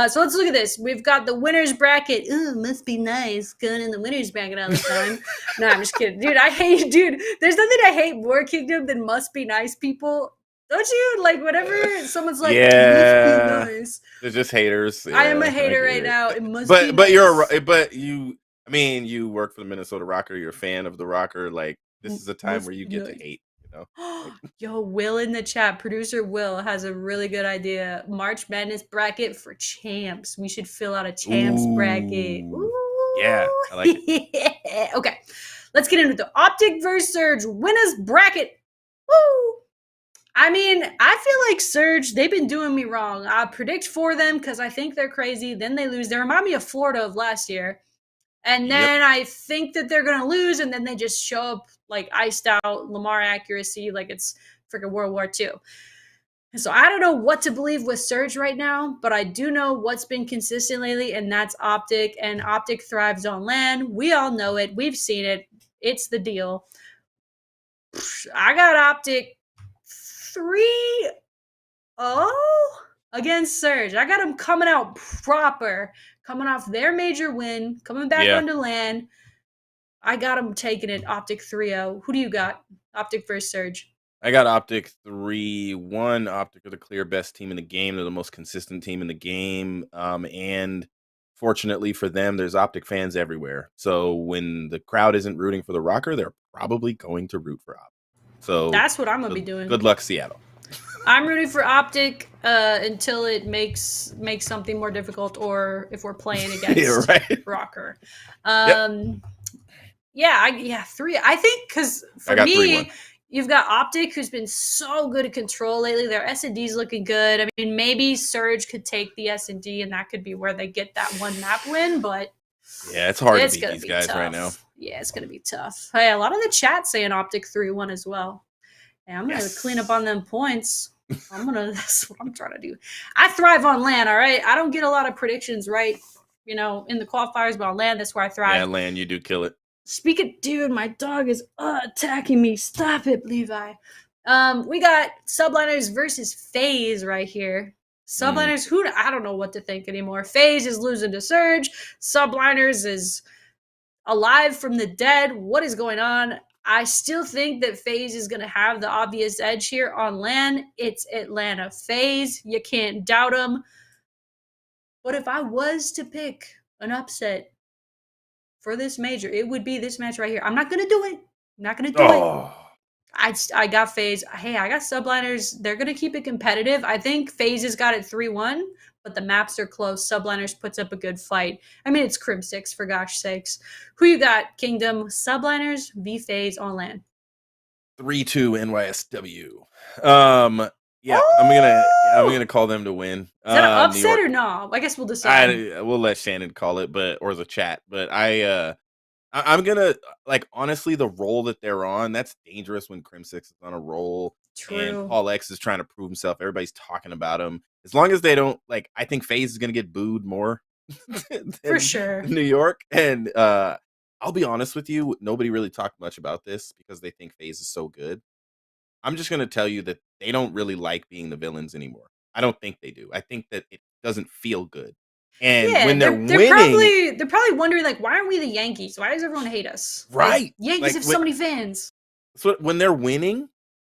So let's look at this. We've got the winner's bracket. Ooh, must be nice going in the winner's bracket all the time. No, I'm just kidding. Dude, there's nothing I hate more, Kingdom, than must be nice people. Don't you? Like, whenever someone's like, must be nice. They're just haters. Yeah, I am a hater right now. It must be nice. I mean, you work for the Minnesota ROKKR. You're a fan of the ROKKR. Like, this is a time where you get to hate, Yo, Will in the chat, producer Will, has a really good idea. March Madness bracket for champs. We should fill out a champs bracket. Ooh. Yeah, I like it. Okay, let's get into the Optic versus Surge winners bracket. Woo! I mean, I feel like Surge, they've been doing me wrong. I predict for them because I think they're crazy. Then they lose. They remind me of Florida of last year. And then I think that they're going to lose, and then they just show up like iced out Lamar accuracy like it's freaking World War II. And so I don't know what to believe with Surge right now, but I do know what's been consistent lately, and that's Optic. And Optic thrives on LAN. We all know it. We've seen it. It's the deal. I got Optic 3-0 against Surge. I got them coming out proper. Coming off their major win, coming back onto LAN. I got them taking it, Optic 3-0. Who do you got? Optic versus Surge. I got Optic 3-1. Optic are the clear best team in the game. They're the most consistent team in the game. And fortunately for them, there's Optic fans everywhere. So when the crowd isn't rooting for the ROKKR, they're probably going to root for Optic. So that's what I'm going to be doing. Good luck, Seattle. I'm rooting for Optic until it makes something more difficult, or if we're playing against ROKKR. 3. I think because for me, You've got Optic, who's been so good at control lately. Their S&D's looking good. I mean, maybe Surge could take the S&D, and that could be where they get that one map win, but Yeah, it's hard to it's beat going to these be guys right now. tough. Yeah, it's going to be tough. Hey, a lot of the chat saying Optic 3-1 as well. And I'm going to clean up on them points. That's what I'm trying to do. I thrive on land, all right? I don't get a lot of predictions right, in the qualifiers, but on land, that's where I thrive. Yeah, land, you do kill it. Speaking, dude, my dog is attacking me. Stop it, Levi. We got Subliners versus Faze right here. Subliners, I don't know what to think anymore. Faze is losing to Surge. Subliners is alive from the dead. What is going on? I still think that Faze is going to have the obvious edge here on land. It's Atlanta Faze. You can't doubt them. But if I was to pick an upset for this major, it would be this match right here. I'm not going to do it. I'm not going to do it. I got Faze. Hey, I got Subliners. They're going to keep it competitive. I think Faze has got it 3-1, but the maps are close. Subliners puts up a good fight. I mean, it's Crim 6, for gosh sakes. Who you got, Kingdom? Subliners v Faze on land. 3-2 NYSW. Yeah, I'm gonna call them to win. Is that an upset or no? I guess we'll decide. We'll let Shannon call it, or the chat. But I'm gonna honestly, the role that they're on, that's dangerous when Crim 6 is on a roll. True. And Paul X is trying to prove himself. Everybody's talking about him. As long as they don't I think FaZe is gonna get booed more for sure. New York. And I'll be honest with you, nobody really talked much about this because they think FaZe is so good. I'm just gonna tell you that they don't really like being the villains anymore. I don't think they do. I think that it doesn't feel good. And when they're winning, they're probably wondering why aren't we the Yankees? Why does everyone hate us? Right, Yankees have so many fans. So when they're winning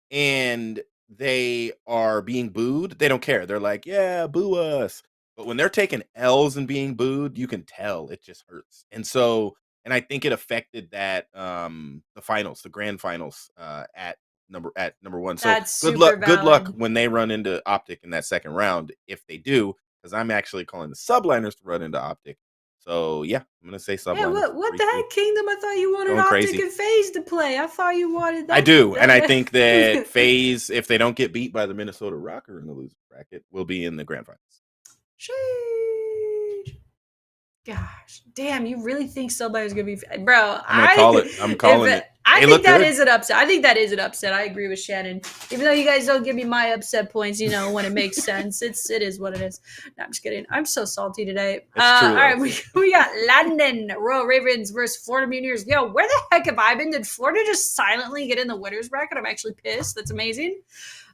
and they are being booed, they don't care. They're like, yeah, boo us. But when they're taking L's and being booed, you can tell it just hurts. And I think it affected that the finals, the grand finals at number one. So that's good luck when they run into Optic in that second round, if they do, because I'm actually calling the Subliners to run into Optic. So yeah, I'm gonna say Subliners. Yeah, what the heck, Kingdom? I thought you wanted Optic and Faze to play. I thought you wanted that. I do, and I think that Faze, if they don't get beat by the Minnesota ROKKR in the loser bracket, will be in the grand finals. Sheesh. Gosh, damn! You really think Subliners is gonna be, bro? I'm gonna call it. I'm calling it. I think that is an upset. I think that is an upset. I agree with Shannon. Even though you guys don't give me my upset points, when it makes sense. It is what it is. No, I'm just kidding. I'm so salty today. All right, we got London Royal Ravens versus Florida Mutineers. Yo, where the heck have I been? Did Florida just silently get in the winners bracket? I'm actually pissed. That's amazing.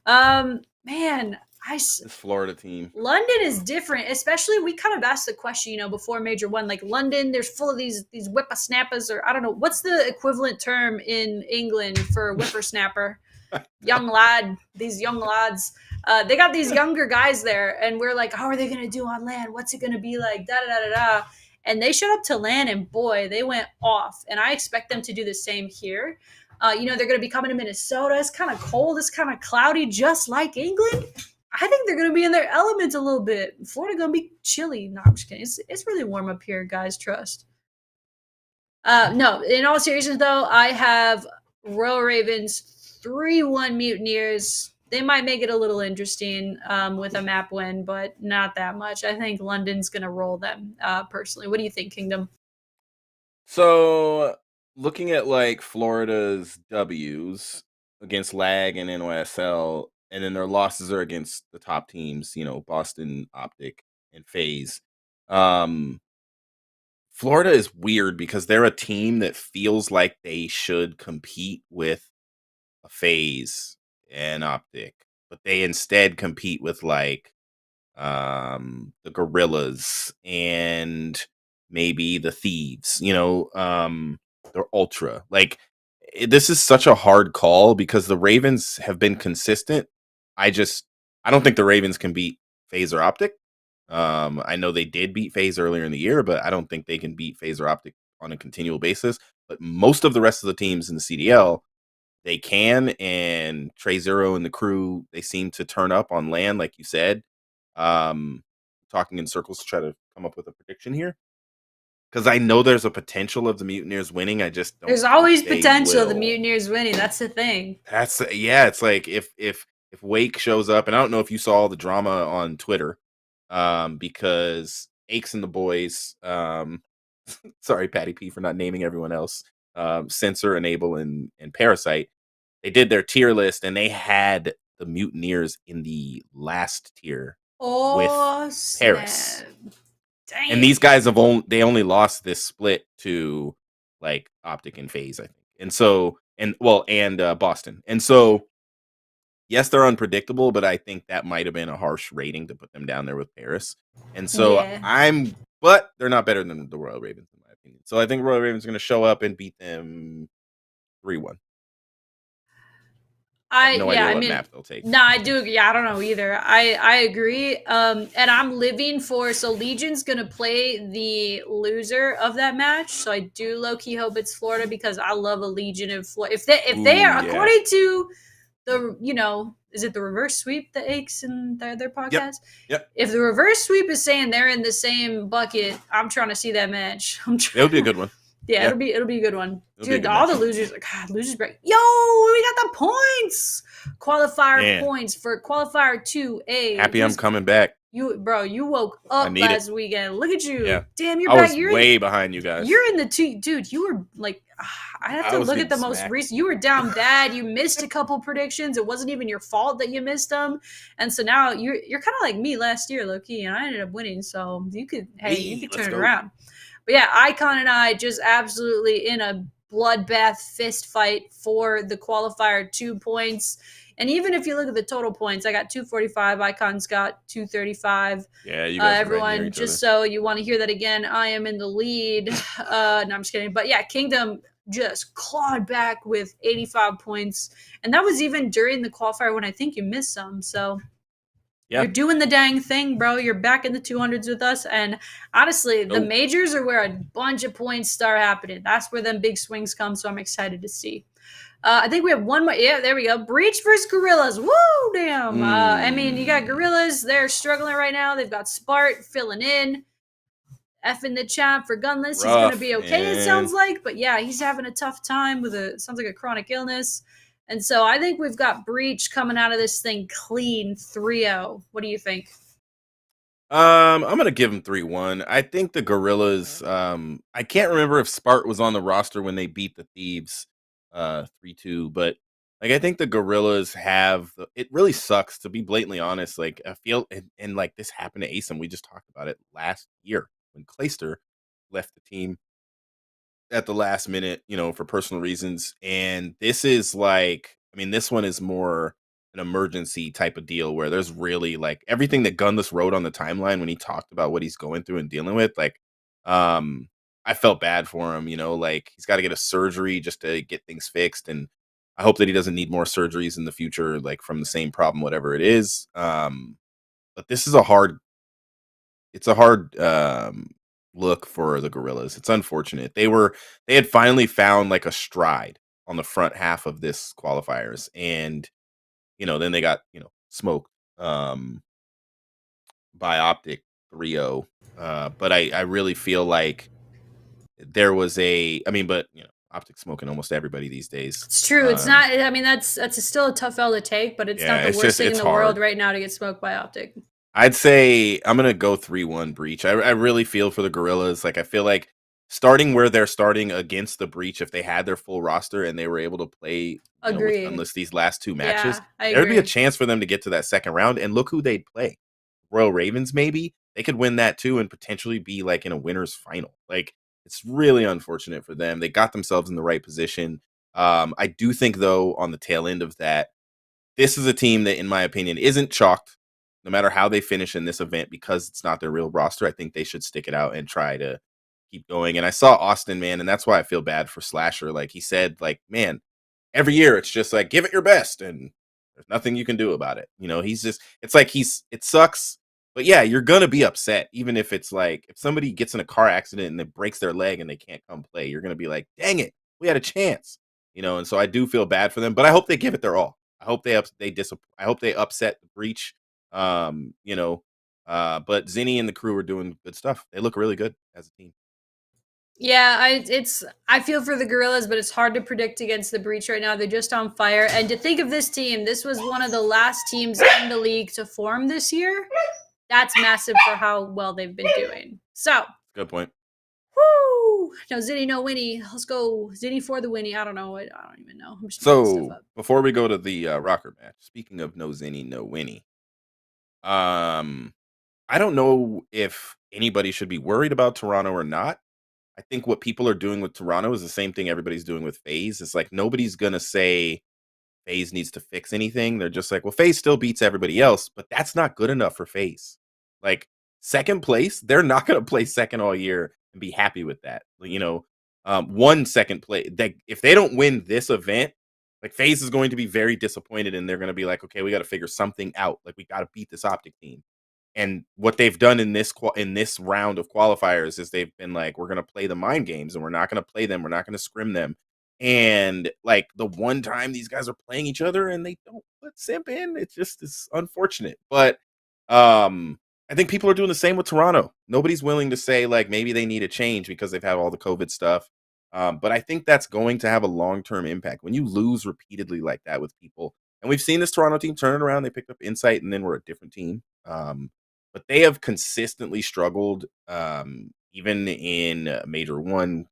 Man. This Florida team. London is different, especially we kind of asked the question, before Major 1, London, there's full of these whippersnappers, or I don't know, what's the equivalent term in England for whippersnapper? Young lad, these young lads. They got these younger guys there, and we're like, how are they going to do on land? What's it going to be like? Da-da-da-da-da. And they showed up to land, and boy, they went off. And I expect them to do the same here. They're going to be coming to Minnesota. It's kind of cold. It's kind of cloudy, just like England. I think they're going to be in their element a little bit. Florida going to be chilly. No, I'm just kidding. It's really warm up here, guys. Trust. No, in all seriousness, though, I have Royal Ravens 3-1 Mutineers. They might make it a little interesting with a map win, but not that much. I think London's going to roll them, personally. What do you think, Kingdom? So, looking at Florida's W's against LAG and NYSL, and then their losses are against the top teams, Boston, Optic, and Faze. Florida is weird because they're a team that feels like they should compete with a Faze and Optic, but they instead compete with the Gorillas and maybe the Thieves. They're ultra. This is such a hard call because the Ravens have been consistent. I don't think the Ravens can beat Faze or Optic. I know they did beat Faze earlier in the year, but I don't think they can beat Faze or Optic on a continual basis. But most of the rest of the teams in the CDL, they can, and Trey Zero and the crew, they seem to turn up on land, like you said. Talking in circles to try to come up with a prediction here. because I know there's a potential of the Mutineers winning. I just don't There's think always they potential of the will. Mutineers winning. That's the thing. That's yeah. It's like if Wake shows up, and I don't know if you saw the drama on Twitter, because Aches and the boys, sorry Patty P for not naming everyone else, Censor, Enable, and Parasite, they did their tier list, and they had the Mutineers in the last tier with Oh Paris. snap! And these Dang. guys only lost this split to like Optic and Faze, I think. And so and Boston. And so yes, they're unpredictable, but I think that might have been a harsh rating to put them down there with Paris. And so Yeah. but they're not better than the Royal Ravens in my opinion. So I think Royal Ravens are going to show up and beat them 3-1. I have no Yeah, idea I what mean, map they'll take. no, I do agree. I don't know either. I agree. And I'm living for so Legion's gonna play the loser of that match. So I do low key hope it's Florida because I love a Legion in Florida. If they Ooh, are yeah. according to the is it the reverse sweep the Aches and their Yep. podcast? Yep. If the reverse sweep is saying they're in the same bucket, I'm trying to see that match. I'm It would be a trying. good one. Yeah, Yeah. it'll be a good one, It'll be a dude. good All the matchup. losers, God, losers break. Yo, we got the points. Qualifier Man, points for qualifier 2A. happy I'm coming back. You woke I up need it. last weekend. Look at Yeah. you. Damn, you're I back. was way behind you guys. You're in the two, dude. You were like, I have I to was look at getting the most smacked. recent. You were down bad. You missed a couple predictions. It wasn't even your fault that you missed them, and so now you're kind of like me last year, low key, and I ended up winning. So you could, hey, you Hey, could let's turn it go. around. But yeah, Icon and I just absolutely in a bloodbath fist fight for the qualifier 2 points. And even if you look at the total points, I got 245. Icon's got 235. Yeah, you guys are right near Everyone, each just other. so you want to hear that again, I am in the lead. No, I'm just kidding. But yeah, Kingdom just clawed back with 85 points. And that was even during the qualifier when I think you missed some. So Yeah. you're doing the dang thing, bro. You're back in the 200s with us. And honestly, the Oh, majors are where a bunch of points start happening. That's where them big swings come. So I'm excited to see. I think we have one more. Yeah, there we go. Breech versus Gorillas. Woo, damn. I mean, you got Gorillas. They're struggling right now. They've got Spart filling in. F in the chat for Gunless. He's going to rough, be okay, it sounds man. like. But yeah, he's having a tough time with sounds like a chronic illness. And so I think we've got Breech coming out of this thing clean 3-0. What do you think? I'm gonna give him 3-1. I think the Gorillas. I can't remember if Spart was on the roster when they beat the Thieves, 3-2. But like, I think the Gorillas have. It really sucks to be blatantly honest. Like, I feel, and like this happened to Asim. We just talked about it last year when Clayster left the team at the last minute, for personal reasons. And this is like, I mean, this one is more an emergency type of deal where there's really like everything that Gunless wrote on the timeline when he talked about what he's going through and dealing with. Like, I felt bad for him, like he's got to get a surgery just to get things fixed. And I hope that he doesn't need more surgeries in the future, like from the same problem, whatever it is. But this is a hard look for the Gorillas. It's unfortunate. They had finally found like a stride on the front half of this qualifiers, and then they got smoked by Optic 3-0. But I really feel like there was I mean, but Optic smoking almost everybody these days. It's true. It's not. I mean, that's still a tough L to take, but it's not Yeah, the it's worst just thing in it's the world hard. right now to get smoked by Optic. I'd say I'm gonna go 3-1 Breach. I really feel for the Gorillas. Like, I feel like starting where they're starting against the Breach, if they had their full roster and they were able to play, with Agree. Gunless these last two matches, Yeah, I there'd be a agree. chance for them to get to that second round. And look who they'd play. Royal Ravens, maybe. They could win that too and potentially be like in a winner's final. Like, it's really unfortunate for them. They got themselves in the right position. I do think though, on the tail end of that, this is a team that, in my opinion, isn't chalked no matter how they finish in this event because it's not their real roster. I think they should stick it out and try to keep going. And I saw Austin, man, and that's why I feel bad for Slasher. Like, he said, like, man, every year it's just like, give it your best and there's nothing you can do about it. He's just, it's like it sucks. But yeah, you're going to be upset. Even if it's like, if somebody gets in a car accident and it breaks their leg and they can't come play, you're going to be like, dang it, we had a chance. And so I do feel bad for them, but I hope they give it their all. I hope I hope they upset the Breach. But Zinni and the crew are doing good stuff. They look really good as a team. Yeah, I feel for the Gorillas, but it's hard to predict against the Breach right now. They're just on fire. And to think of this team, this was one of the last teams in the league to form this year. That's massive for how well they've been doing. So, Good point. whoo! No Zinni, no Winnie. Let's go Zinni for the Winnie. I don't know. I don't even know. I'm just making stuff So up. before we go to the ROKKR match, speaking of no Zinni, no Winnie, um, I don't know if anybody should be worried about Toronto or not. I think what people are doing with Toronto is the same thing everybody's doing with Faze. It's like nobody's gonna say Faze needs to fix anything. They're just like, well, Faze still beats everybody else, but that's not good enough for Faze. Like second place, they're not going to play second all year and be happy with that. One second place. That if they don't win this event, like Faze is going to be very disappointed, and they're going to be like, okay, we got to figure something out. Like we got to beat this Optic team. And what they've done in this round of qualifiers is they've been like, we're going to play the mind games, and we're not going to play them. We're not going to scrim them. And like the one time these guys are playing each other and they don't put Simp in, it just is unfortunate. But I think people are doing the same with Toronto. Nobody's willing to say like maybe they need a change because they've had all the COVID stuff. But I think that's going to have a long-term impact when you lose repeatedly like that with people. And we've seen this Toronto team turn it around. They picked up Insight and then we're a different team. But they have consistently struggled, even in Major One.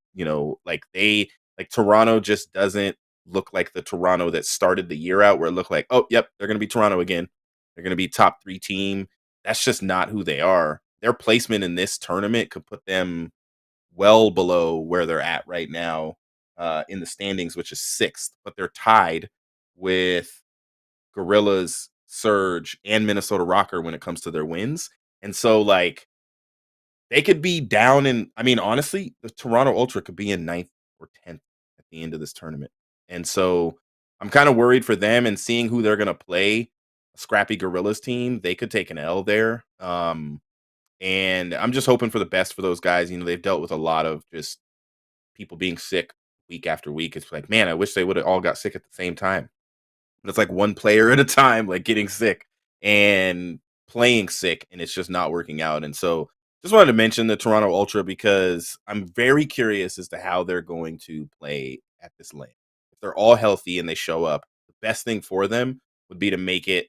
Like Toronto just doesn't look like the Toronto that started the year out, where it looked like, oh, yep, they're going to be Toronto again. They're going to be top 3 team. That's just not who they are. Their placement in this tournament could put them well below where they're at right now in the standings, which is 6th, but they're tied with Gorillas, Surge, and Minnesota ROKKR when it comes to their wins. And so, like, they could be down in, I mean, honestly, the Toronto Ultra could be in 9th or 10th at the end of this tournament. And so I'm kind of worried for them, and seeing who they're going to play, a scrappy Gorillas team, they could take an L there. And I'm just hoping for the best for those guys. They've dealt with a lot of just people being sick week after week. It's like, man, I wish they would have all got sick at the same time. But it's like one player at a time, like getting sick and playing sick, and it's just not working out. And so just wanted to mention the Toronto Ultra because I'm very curious as to how they're going to play at this lane. If they're all healthy and they show up, the best thing for them would be to make it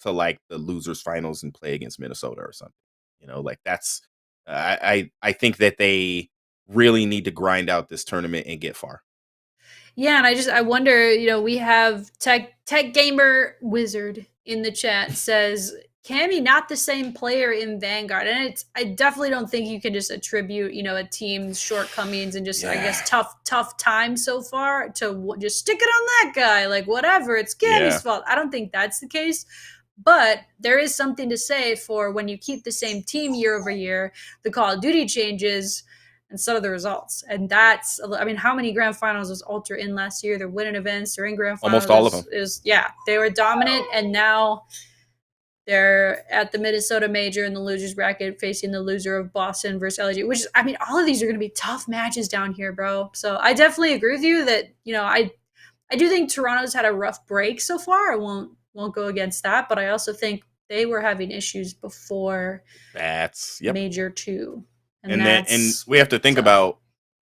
to like the losers finals and play against Minnesota or something. Like that's I think that they really need to grind out this tournament and get far. Yeah, and I wonder, we have Tech Gamer Wizard in the chat says Cammy not the same player in Vanguard, and I definitely don't think you can just attribute a team's shortcomings and just I guess tough time so far to just stick it on that guy, like whatever, it's Cammy's fault. I don't think that's the case. But there is something to say for when you keep the same team year over year, the Call of Duty changes and so do the results. And that's, I mean, how many grand finals was Ultra in last year? They're winning events, they're in grand finals. Almost all of them. Yeah, they were dominant, and now they're at the Minnesota Major in the losers bracket facing the loser of Boston versus LG, which is, I mean, all of these are going to be tough matches down here, bro. So I definitely agree with you that, I do think Toronto's had a rough break so far. I won't go against that, but I also think they were having issues before that's Major 2. And we have to think about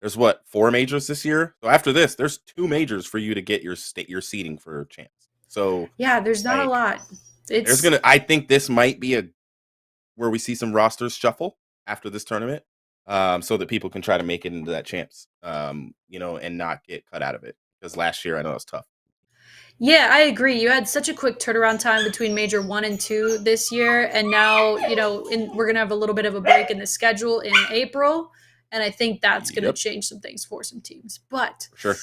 there's 4 majors this year. So after this, there's 2 majors for you to get your seeding for champs. So yeah, there's not a lot. I think this might be where we see some rosters shuffle after this tournament, so that people can try to make it into that champs, and not get cut out of it. Because last year I know it was tough. Yeah, I agree. You had such a quick turnaround time between Major 1 and 2 this year. And now, we're going to have a little bit of a break in the schedule in April. And I think that's going to change some things for some teams. But sure,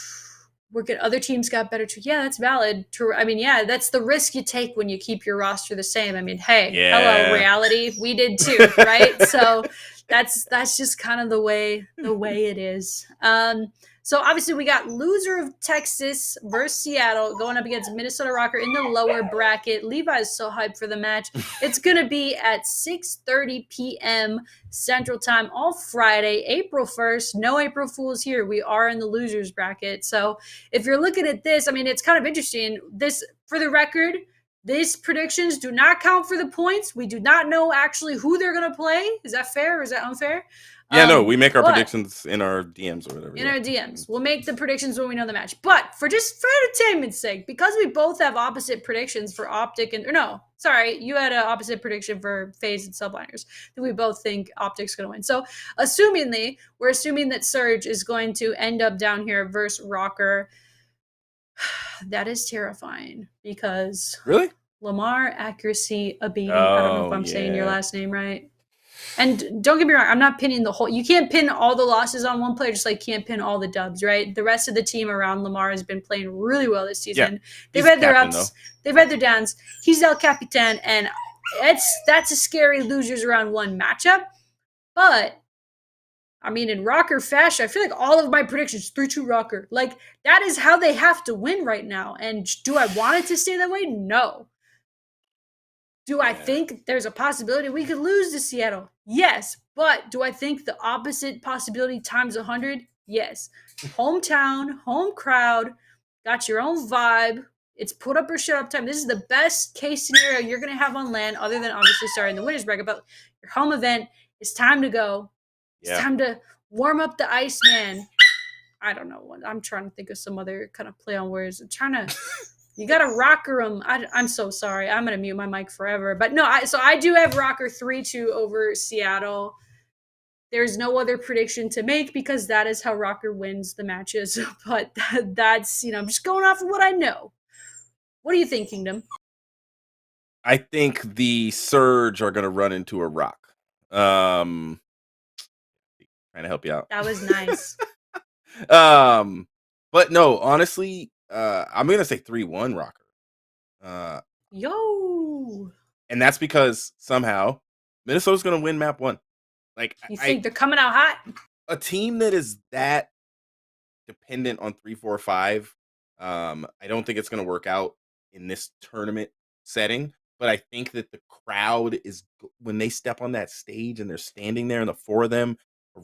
other teams got better too. Yeah, that's valid. I mean, yeah, that's the risk you take when you keep your roster the same. I mean, hey, hello, reality. We did too, right? So that's just kind of the way it is. So obviously we got loser of Texas versus Seattle going up against Minnesota ROKKR in the lower bracket. Levi is so hyped for the match. It's going to be at 6:30 p.m. Central Time all Friday, April 1st. No April Fools here. We are in the losers bracket. So if you're looking at this, I mean, it's kind of interesting. This, for the record, These predictions do not count for the points. We do not know actually who they're going to play. Is that fair or is that unfair? Yeah, no, we make our but predictions in our DMs or whatever. in our DMs. We'll make the predictions when we know the match. But for entertainment's sake, because we both have opposite predictions for Optic and you had an opposite prediction for Faze and Subliners. We both think Optic's going to win. So, we're assuming that Surge is going to end up down here versus ROKKR. That is terrifying because really Lamar accuracy abating. Oh, I don't know if I'm saying your last name right. And don't get me wrong, I'm not pinning the whole. You can't pin all the losses on one player, just like you can't pin all the dubs, right? The rest of the team around Lamar has been playing really well this season. Yeah, they've had their ups, they've had their downs. He's El Capitan, and that's a scary losers around one matchup. But I mean, in ROKKR fashion, I feel like all of my predictions 3-2 ROKKR. Like that is how they have to win right now. And do I want it to stay that way? No. Do I think there's a possibility we could lose to Seattle? Yes. But do I think the opposite possibility times 100? Yes. Hometown, home crowd, got your own vibe. It's put up or shut up time. This is the best case scenario you're going to have on LAN, other than obviously starting the winners bracket. But your home event, it's time to go. It's time to warm up the Iceman. I don't know what. I'm trying to think of some other kind of play on words. I'm trying to. You got to ROKKR them. I'm so sorry. I'm going to mute my mic forever. But no, I do have ROKKR 3-2 over Seattle. There's no other prediction to make because that is how ROKKR wins the matches. But that's, I'm just going off of what I know. What do you think, Kingdom? I think the Surge are going to run into a rock. Trying to help you out. That was nice. But no, honestly, I'm gonna say 3-1 ROKKR. Yo. And that's because somehow Minnesota's gonna win map 1. Like you think they're coming out hot? A team that is that dependent on 3-4-5, I don't think it's gonna work out in this tournament setting. But I think that the crowd is, when they step on that stage and they're standing there and the four of them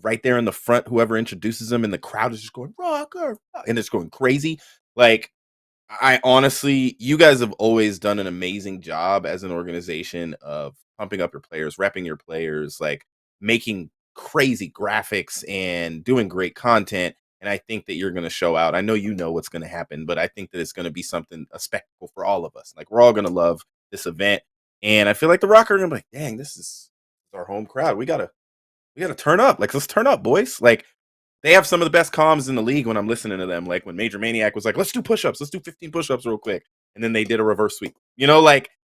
right there in the front, whoever introduces them, and the crowd is just going ROKKR, and it's going crazy. Like, I honestly, you guys have always done an amazing job as an organization of pumping up your players, repping your players, like making crazy graphics and doing great content. And I think that you're going to show out. I know you know what's going to happen, but I think that it's going to be a spectacle for all of us. Like, we're all going to love this event. And I feel like the ROKKR are going to be like, dang, this is our home crowd. We gotta turn up. Like, let's turn up, boys. Like, they have some of the best comms in the league when I'm listening to them. Like when Major Maniac was like, let's do push-ups. Let's do 15 push-ups real quick. And then they did a reverse sweep.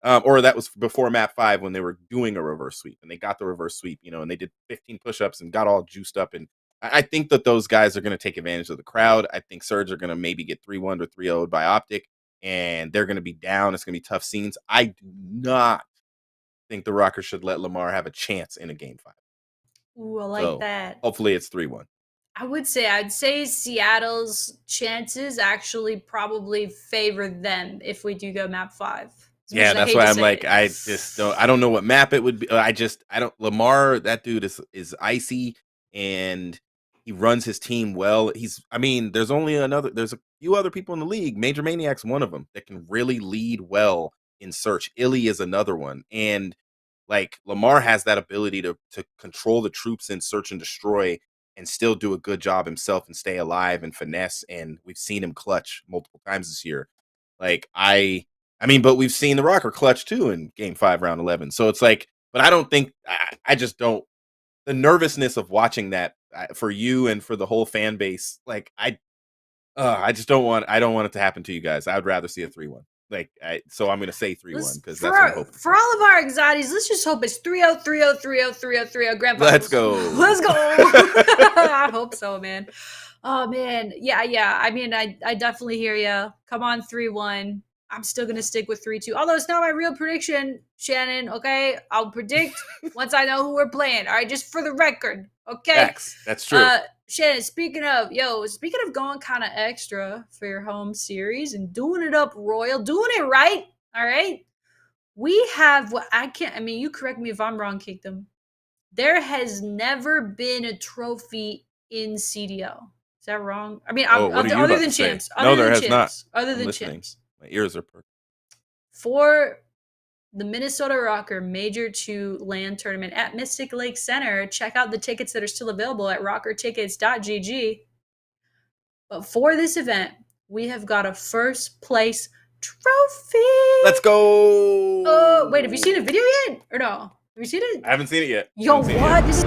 Or that was before map 5 when they were doing a reverse sweep. And they got the reverse sweep, and they did 15 push-ups and got all juiced up. And I think that those guys are going to take advantage of the crowd. I think Surge are going to maybe get 3-1 or 3-0'd by Optic. And they're going to be down. It's going to be tough scenes. I do not think the ROKKR should let Lamar have a chance in a game 5. Ooh, I like that. Hopefully it's 3-1. I'd say Seattle's chances actually probably favor them if we do go map 5. Yeah, that's why I'm like, I don't know what map it would be. Lamar, that dude is icy and he runs his team well. There's a few other people in the league. Major Maniac's one of them that can really lead well in search. Illy is another one. And like Lamar has that ability to control the troops in search and destroy and still do a good job himself and stay alive and finesse. And we've seen him clutch multiple times this year. Like, but we've seen the ROKKR clutch too in game 5, round 11. So it's like, but I don't think, I just don't, the nervousness of watching that for you and for the whole fan base, like, I don't want it to happen to you guys. I would rather see a 3-1. So I'm going to say 3-1 because that's what I'm hoping. For all of our anxieties, let's just hope it's 3-0, 3-0, 3-0, 3-0, 3-0 grand finals. Let's go. Let's go. I hope so, man. Oh, man. Yeah. I definitely hear you. Come on, 3-1. I'm still going to stick with 3-2. Although it's not my real prediction, Shannon, okay? I'll predict once I know who we're playing. All right, just for the record, okay? Facts. That's true. Shannon, speaking of going kind of extra for your home series and doing it up royal, doing it right, all right? We have you correct me if I'm wrong, Kingdom. There has never been a trophy in CDL. Is that wrong? I mean, other than champs. No, there has not. Other than champs. My ears are perked. for the Minnesota ROKKR Major 2 LAN tournament at Mystic Lake Center. Check out the tickets that are still available at rokkrtickets.gg. But for this event, we have got a first place trophy. Let's go. Wait, have you seen a video yet? Or no? Have you seen it? I haven't seen it yet. Yo, what? This is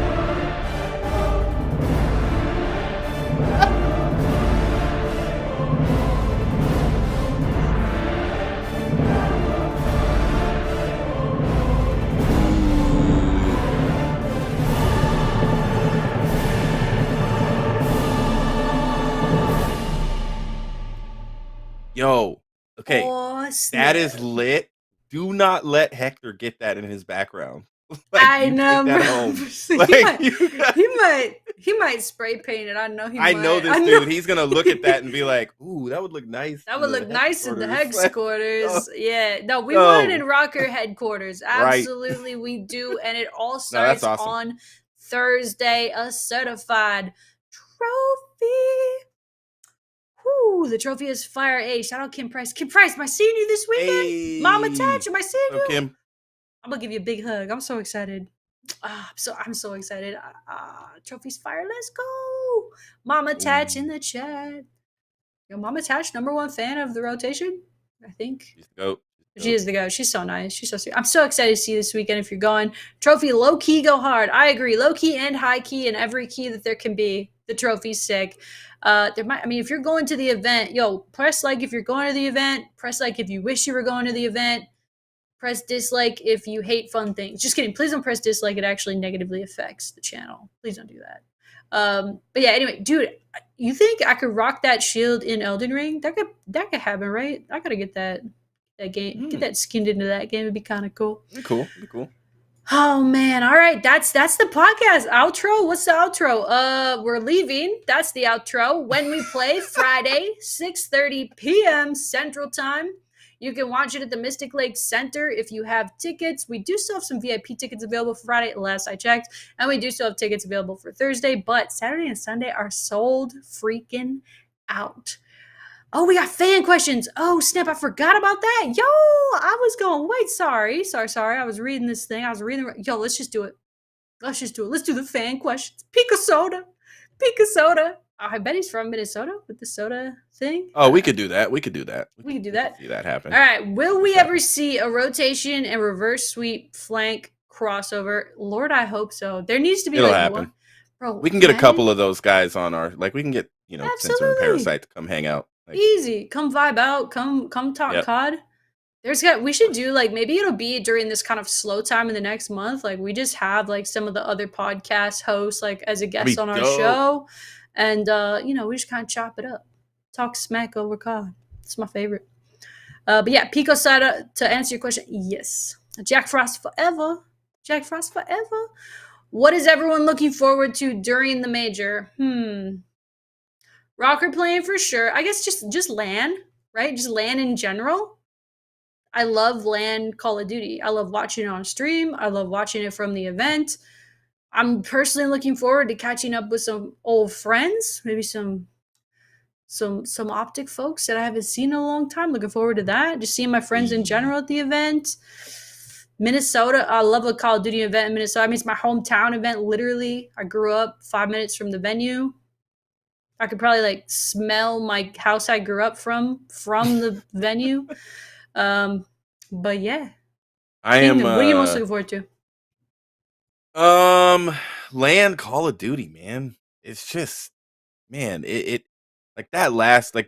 Yo, okay, that is snap. lit. Do not let Hector get that in his background. I know. Take that home. He might spray paint it. I know he might. I know this dude. He's gonna look at that and be like, "Ooh, that would look nice. That would look nice in the headquarters." Oh. Yeah, no, we want it in ROKKR headquarters. Absolutely, Right. we do, and it all starts on Thursday. A certified trophy. Whoo, the trophy is fire. Hey, shout out Kim Price. Kim Price, am I seeing you this weekend? Hey. Mama Tatch, am I seeing you? Kim. I'm gonna give you a big hug. I'm so excited. I'm so excited. Trophy's fire. Let's go. Mama Tatch in the chat. Yo, Mama Tatch, #1 fan of the rotation, I think. She's the GOAT. She is the GOAT. She's so nice. She's so sweet. I'm so excited to see you this weekend if you're going. Trophy, low key, go hard. I agree. Low key and high key and every key that there can be. The trophy's sick. If you're going to the event, yo, press like if you're going to the event. Press like if you wish you were going to the event. Press dislike if you hate fun things. Just kidding. Please don't press dislike. It actually negatively affects the channel. Please don't do that. But yeah, anyway, dude, you think I could rock that shield in Elden Ring? That could happen, right? I gotta get that game, get that skinned into that game. It'd be kind of cool. Be cool. Oh man. All right. That's the podcast outro. What's the outro? We're leaving. That's the outro. When we play Friday, 6:30 p.m. Central Time. You can watch it at the Mystic Lake Center if you have tickets. We do still have some VIP tickets available for Friday, last I checked. And we do still have tickets available for Thursday. But Saturday and Sunday are sold freaking out. Oh, we got fan questions. Oh, snap. I forgot about that. Yo, I was going, wait, sorry. I was reading this thing. Yo, let's just do it. Let's do the fan questions. Pika Soda. I bet he's from Minnesota with the soda thing. Oh, we could do that. We could do that. We could do that. See that happen. All right. Will we ever see a rotation and reverse sweep flank crossover? Lord, I hope so. There needs to be It'll like happen. one. Bro, we can get a couple of those guys on our we can get Absolutely. Sensor and Parasite to come hang out. Easy. Come vibe out. Come talk COD. We should do maybe it'll be during this kind of slow time in the next month. We just have some of the other podcast hosts as a guest on our show. And we just kind of chop it up. Talk smack over COD. It's my favorite. But yeah, Pico Sada, to answer your question, yes. Jack Frost forever. What is everyone looking forward to during the major? ROKKR playing for sure. I guess just LAN, right? Just LAN in general. I love LAN Call of Duty. I love watching it on stream. I love watching it from the event. I'm personally looking forward to catching up with some old friends, maybe some Optic folks that I haven't seen in a long time. Looking forward to that. Just seeing my friends in general at the event. Minnesota, I love a Call of Duty event in Minnesota. I mean, it's my hometown event, literally. I grew up 5 minutes from the venue. I could probably smell my house I grew up from the venue. But yeah. I am. What are you most looking forward to? LAN Call of Duty, man. It's just, man, it that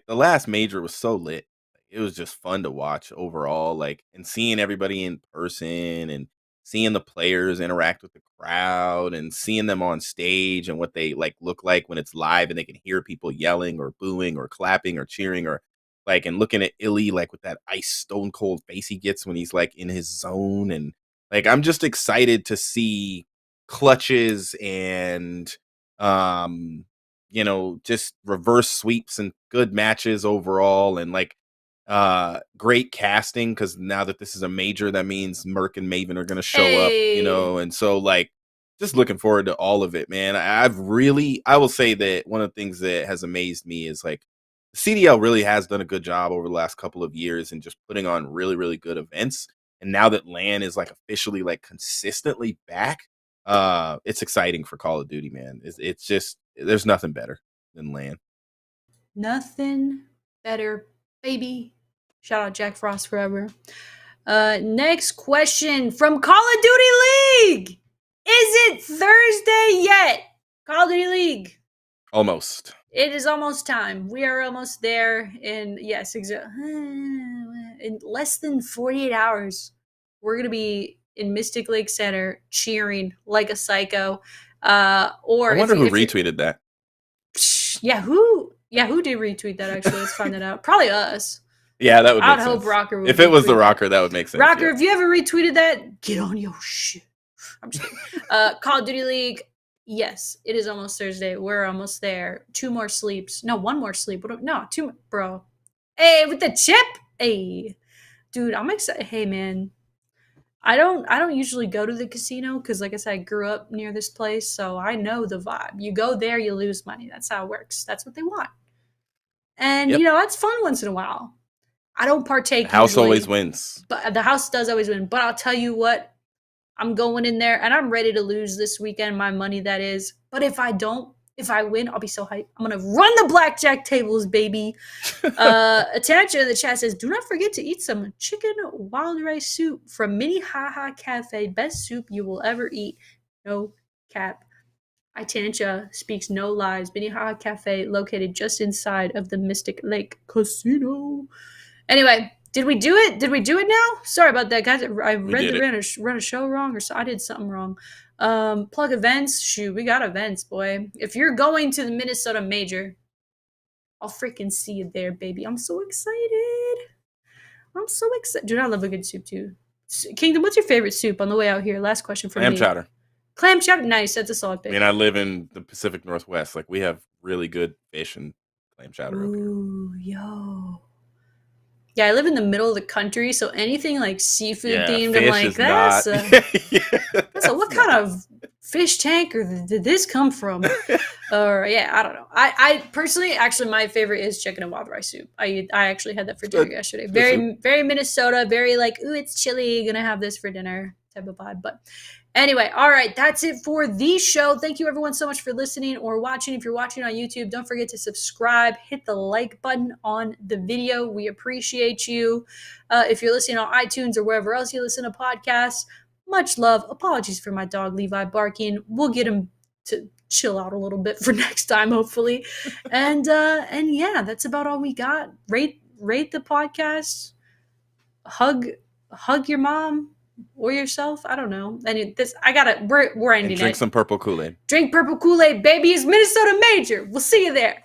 the last major was so lit. It was just fun to watch overall, and seeing everybody in person and seeing the players interact with the crowd and seeing them on stage and what they look like when it's live and they can hear people yelling or booing or clapping or cheering or and looking at Illy with that ice stone cold face he gets when he's in his zone. And I'm just excited to see clutches and just reverse sweeps and good matches overall, and great casting, because now that this is a major, that means Merc and Maven are going to show up, and so just looking forward to all of it, man. I will say that one of the things that has amazed me is CDL really has done a good job over the last couple of years in just putting on really, really good events. And now that LAN is like officially like consistently back, it's exciting for Call of Duty, man. It's just there's nothing better than LAN. Nothing better, baby. Shout out Jack Frost forever. Next question from Call of Duty League. Is it Thursday yet? Call of Duty League. Almost. It is almost time. We are almost there. And yes, in less than 48 hours, we're going to be in Mystic Lake Center cheering like a psycho. Or I wonder who retweeted that. Yeah, who did retweet that, actually? Let's find that out. Probably us. Yeah, that would make sense. I'd hope ROKKR would. If it was the ROKKR, that would make sense. ROKKR, if you ever retweeted that, get on your shit. I'm just kidding. Call of Duty League. Yes, it is almost Thursday. We're almost there. 2 more sleeps. No, 1 more sleep. No, 2. Bro. Hey, with the chip. Hey, dude, I'm excited. Hey, man. I don't usually go to the casino because, like I said, I grew up near this place, so I know the vibe. You go there, you lose money. That's how it works. That's what they want. And, you know, that's fun once in a while. I don't partake. The house usually, always wins. But the house does always win. But I'll tell you what, I'm going in there and I'm ready to lose this weekend, my money, that is. But if I win, I'll be so hyped. I'm going to run the blackjack tables, baby. Attention in the chat says, do not forget to eat some chicken wild rice soup from Minnehaha Cafe. Best soup you will ever eat. No cap. Itancia speaks no lies. Minnehaha Cafe, located just inside of the Mystic Lake Casino. Anyway, did we do it? Did we do it now? Sorry about that, guys. I ran a show wrong, or so I did something wrong. Plug events. Shoot, we got events, boy. If you're going to the Minnesota Major, I'll freaking see you there, baby. I'm so excited. Dude, I love a good soup too. Kingdom, what's your favorite soup on the way out here? Last question for me. Clam chowder. Clam chowder, nice. That's a solid pick. I mean, I live in the Pacific Northwest. Like, we have really good fish and clam chowder. Ooh, yo. Yeah, I live in the middle of the country, so anything like seafood themed, I'm like, that's what kind of fish tanker did this come from? Or yeah, I don't know. I personally, actually, my favorite is chicken and wild rice soup. I actually had that for dinner yesterday. Very Minnesota, very like, ooh, it's chilly, gonna have this for dinner type of vibe. But anyway, all right, that's it for the show. Thank you everyone so much for listening or watching. If you're watching on YouTube, don't forget to subscribe, hit the like button on the video. We appreciate you. If you're listening on iTunes or wherever else you listen to podcasts, much love. Apologies for my dog Levi barking. We'll get him to chill out a little bit for next time, hopefully. And yeah, that's about all we got. Rate the podcast. Hug your mom. Or yourself, I don't know. And we're ending it. Drink some purple Kool-Aid. Drink purple Kool-Aid, baby. It's Minnesota Major. We'll see you there.